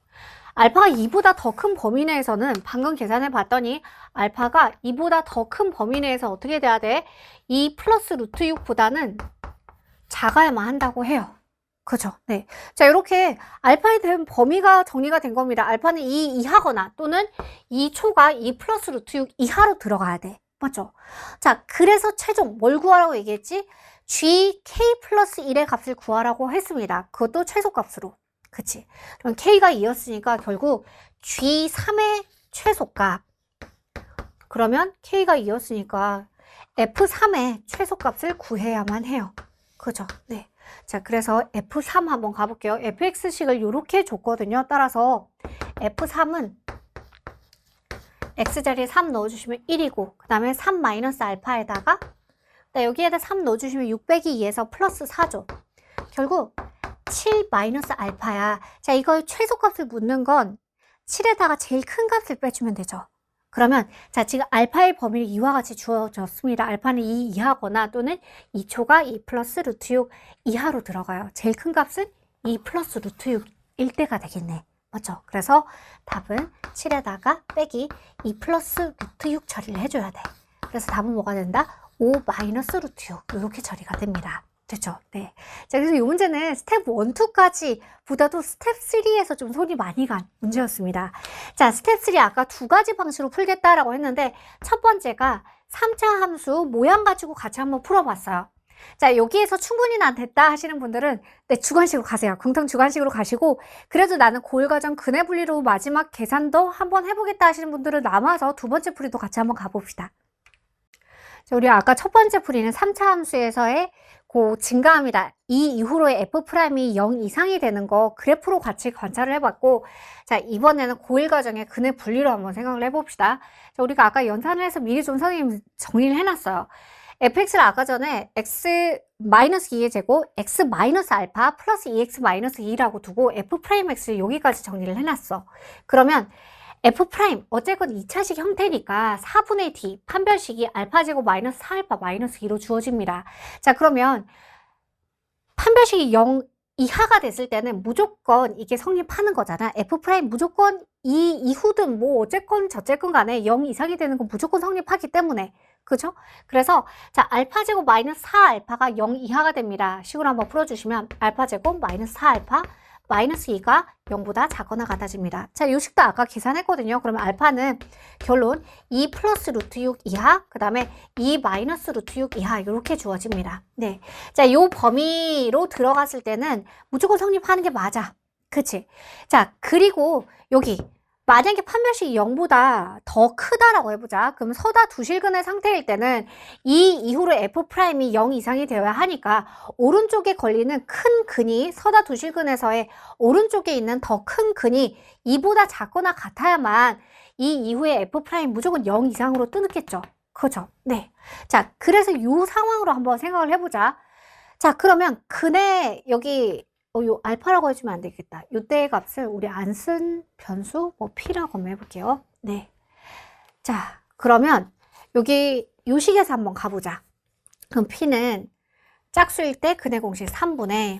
Speaker 1: 알파가 2보다 더 큰 범위 내에서는 방금 계산해 봤더니 알파가 2보다 더 큰 범위 내에서 어떻게 돼야 돼? 2 플러스 루트 6보다는 작아야만 한다고 해요. 그죠? 네. 자, 이렇게 알파에 대한 범위가 정리가 된 겁니다. 알파는 2 이하거나 또는 2 초가 2 플러스 루트 6 이하로 들어가야 돼. 맞죠? 자, 그래서 최종 뭘 구하라고 얘기했지? gk 플러스 1의 값을 구하라고 했습니다. 그것도 최소값으로. 그치? 그럼 k가 2였으니까 결국 g3의 최소값. 그러면 k가 2였으니까 f3의 최소값을 구해야만 해요. 그죠? 네. 자, 그래서 f3 한번 가볼게요. fx식을 이렇게 줬거든요. 따라서 f3은 x자리에 3 넣어주시면 1이고 그 다음에 3 마이너스 알파에다가 여기에다 3 넣어주시면 6 빼기 2에서 플러스 4죠. 결국 7 마이너스 알파야. 자, 이걸 최소값을 묻는 건 7에다가 제일 큰 값을 빼주면 되죠. 그러면 자, 지금 알파의 범위를 이와 같이 주어졌습니다. 알파는 2 이하거나 또는 2초가 2 플러스 루트 6 이하로 들어가요. 제일 큰 값은 2 플러스 루트 6일 때가 되겠네. 맞죠? 그래서 답은 7에다가 빼기 2 플러스 루트 6 처리를 해줘야 돼. 그래서 답은 뭐가 된다? 5 마이너스 루트 6 이렇게 처리가 됩니다. 됐죠? 네. 자, 그래서 이 문제는 스텝 1, 2까지 보다도 스텝 3에서 좀 손이 많이 간 문제였습니다. 자, 스텝 3 아까 두 가지 방식으로 풀겠다라고 했는데 첫 번째가 3차 함수 모양 가지고 같이 한번 풀어봤어요. 자, 여기에서 충분히 난 됐다 하시는 분들은 네, 주관식으로 가세요. 공통 주관식으로 가시고 그래도 나는 고일과정 근해 분리로 마지막 계산도 한번 해보겠다 하시는 분들은 남아서 두 번째 풀이도 같이 한번 가봅시다. 자, 우리 아까 첫 번째 풀이는 3차 함수에서의 그 증가합니다. 이 이후로의 f'이 0 이상이 되는 거 그래프로 같이 관찰을 해봤고 자, 이번에는 고일 과정의 근해 분리로 한번 생각을 해봅시다. 자, 우리가 아까 연산을 해서 미리 좀 선생님 정리를 해놨어요. fx를 아까 전에 x-2의 제곱 x-알파 플러스 2x-2라고 두고 f'x를 여기까지 정리를 해놨어. 그러면 f' 어쨌건 2차식 형태니까 4분의 d 판별식이 알파 제곱 마이너스 4알파 마이너스 2로 주어집니다. 자, 그러면 판별식이 0 이하가 됐을 때는 무조건 이게 성립하는 거잖아. f' 무조건 이 이후든 뭐 어쨌건 저쨌건 간에 0 이상이 되는 건 무조건 성립하기 때문에 그죠? 그래서 자, 알파 제곱 마이너스 4알파가 0 이하가 됩니다. 식으로 한번 풀어주시면 알파 제곱 마이너스 4알파 마이너스 2가 0보다 작거나 같아집니다. 자, 이 식도 아까 계산했거든요. 그러면 알파는 결론 2 플러스 루트 6 이하, 그 다음에 2 마이너스 루트 6 이하 이렇게 주어집니다. 네, 자, 이 범위로 들어갔을 때는 무조건 성립하는 게 맞아. 그치? 자, 그리고 여기 만약에 판별식이 0보다 더 크다라고 해보자. 그럼 서다 두실근의 상태일 때는 이 이후로 f'이 0 이상이 되어야 하니까 오른쪽에 걸리는 큰 근이 서다 두실근에서의 오른쪽에 있는 더 큰 근이 2보다 작거나 같아야만 이 이후에 f' 무조건 0 이상으로 뜨겠죠. 그죠? 네. 자, 그래서 이 상황으로 한번 생각을 해보자. 자, 그러면 근의 여기 요 알파라고 해주면 안 되겠다. 요때의 값을 우리 안 쓴 변수 p라고 한번 해볼게요. 네. 자, 그러면 여기 요 식에서 한번 가보자. 그럼 p는 짝수일 때 근의 공식 3분의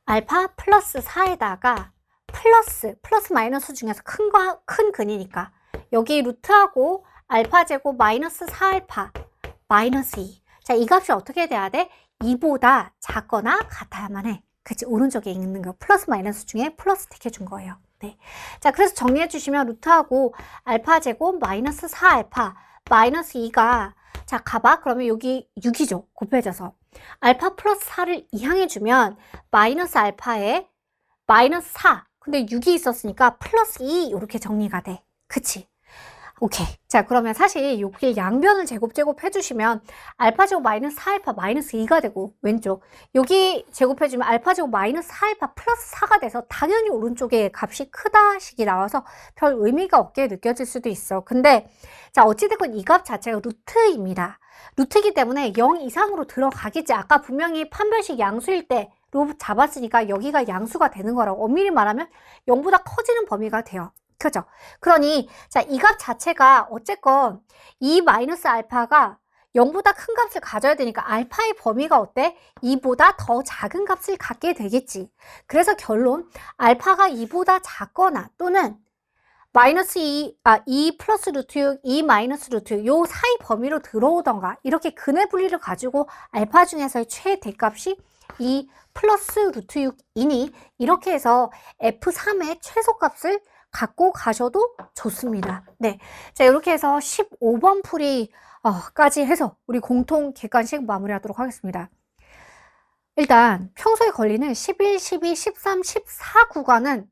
Speaker 1: 알파 플러스 4에다가 플러스 마이너스 중에서 큰 근이니까 여기 루트하고 알파 제곱 마이너스 4알파 마이너스 2. 자, 이 값이 어떻게 돼야 돼? 2보다 작거나 같아야만 해. 그치, 오른쪽에 있는 거 플러스 마이너스 중에 플러스 택해준 거예요. 네. 자, 그래서 정리해 주시면 루트하고 알파 제곱 마이너스 4알파 마이너스 2가 자, 가봐. 그러면 여기 6이죠. 곱해져서 알파 플러스 4를 이항해 주면 마이너스 알파에 마이너스 4 근데 6이 있었으니까 플러스 2 이렇게 정리가 돼. 그치? 오케이. 자, 그러면 사실 여기 양변을 제곱 해주시면 알파 제곱 마이너스 4알파 마이너스 2가 되고 왼쪽 여기 제곱해주면 알파 제곱 마이너스 4알파 플러스 4가 돼서 당연히 오른쪽에 값이 크다 식이 나와서 별 의미가 없게 느껴질 수도 있어. 근데 자, 어찌됐건 이 값 자체가 루트입니다. 루트이기 때문에 0 이상으로 들어가겠지. 아까 분명히 판별식 양수일 때로 잡았으니까 여기가 양수가 되는 거라고. 엄밀히 말하면 0보다 커지는 범위가 돼요. 그죠? 그러니 자, 이 값 자체가 어쨌건 이 마이너스 알파가 0보다 큰 값을 가져야 되니까 알파의 범위가 어때? 2보다 더 작은 값을 갖게 되겠지. 그래서 결론 알파가 2보다 작거나 또는 마이너스 2 플러스 루트 6, 2 마이너스 루트 6, 요 사이 범위로 들어오던가 이렇게 근해 분리를 가지고 알파 중에서의 최대값이 2 플러스 루트 6이니 이렇게 해서 F3의 최소값을 갖고 가셔도 좋습니다. 네. 자, 이렇게 해서 15번 풀이까지 해서 우리 공통 객관식 마무리하도록 하겠습니다. 일단 평소에 걸리는 11, 12, 13, 14 구간은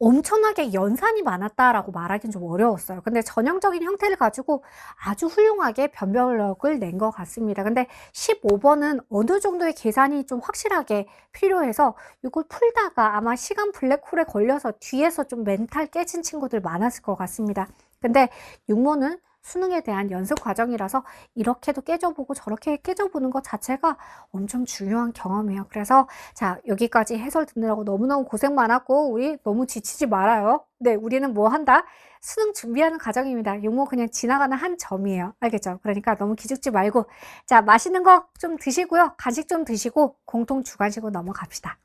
Speaker 1: 엄청나게 연산이 많았다라고 말하기는 좀 어려웠어요. 근데 전형적인 형태를 가지고 아주 훌륭하게 변별력을 낸 것 같습니다. 근데 15번은 어느 정도의 계산이 좀 확실하게 필요해서 이걸 풀다가 아마 시간 블랙홀에 걸려서 뒤에서 좀 멘탈 깨진 친구들 많았을 것 같습니다. 근데 육모는 수능에 대한 연습 과정이라서 이렇게도 깨져보고 저렇게 깨져보는 것 자체가 엄청 중요한 경험이에요. 그래서 자, 여기까지 해설 듣느라고 너무너무 고생 많았고 우리 너무 지치지 말아요. 네, 우리는 뭐 한다? 수능 준비하는 과정입니다. 육모 그냥 지나가는 한 점이에요. 알겠죠? 그러니까 너무 기죽지 말고 자, 맛있는 거 좀 드시고요. 간식 좀 드시고 공통 주관식으로 넘어갑시다.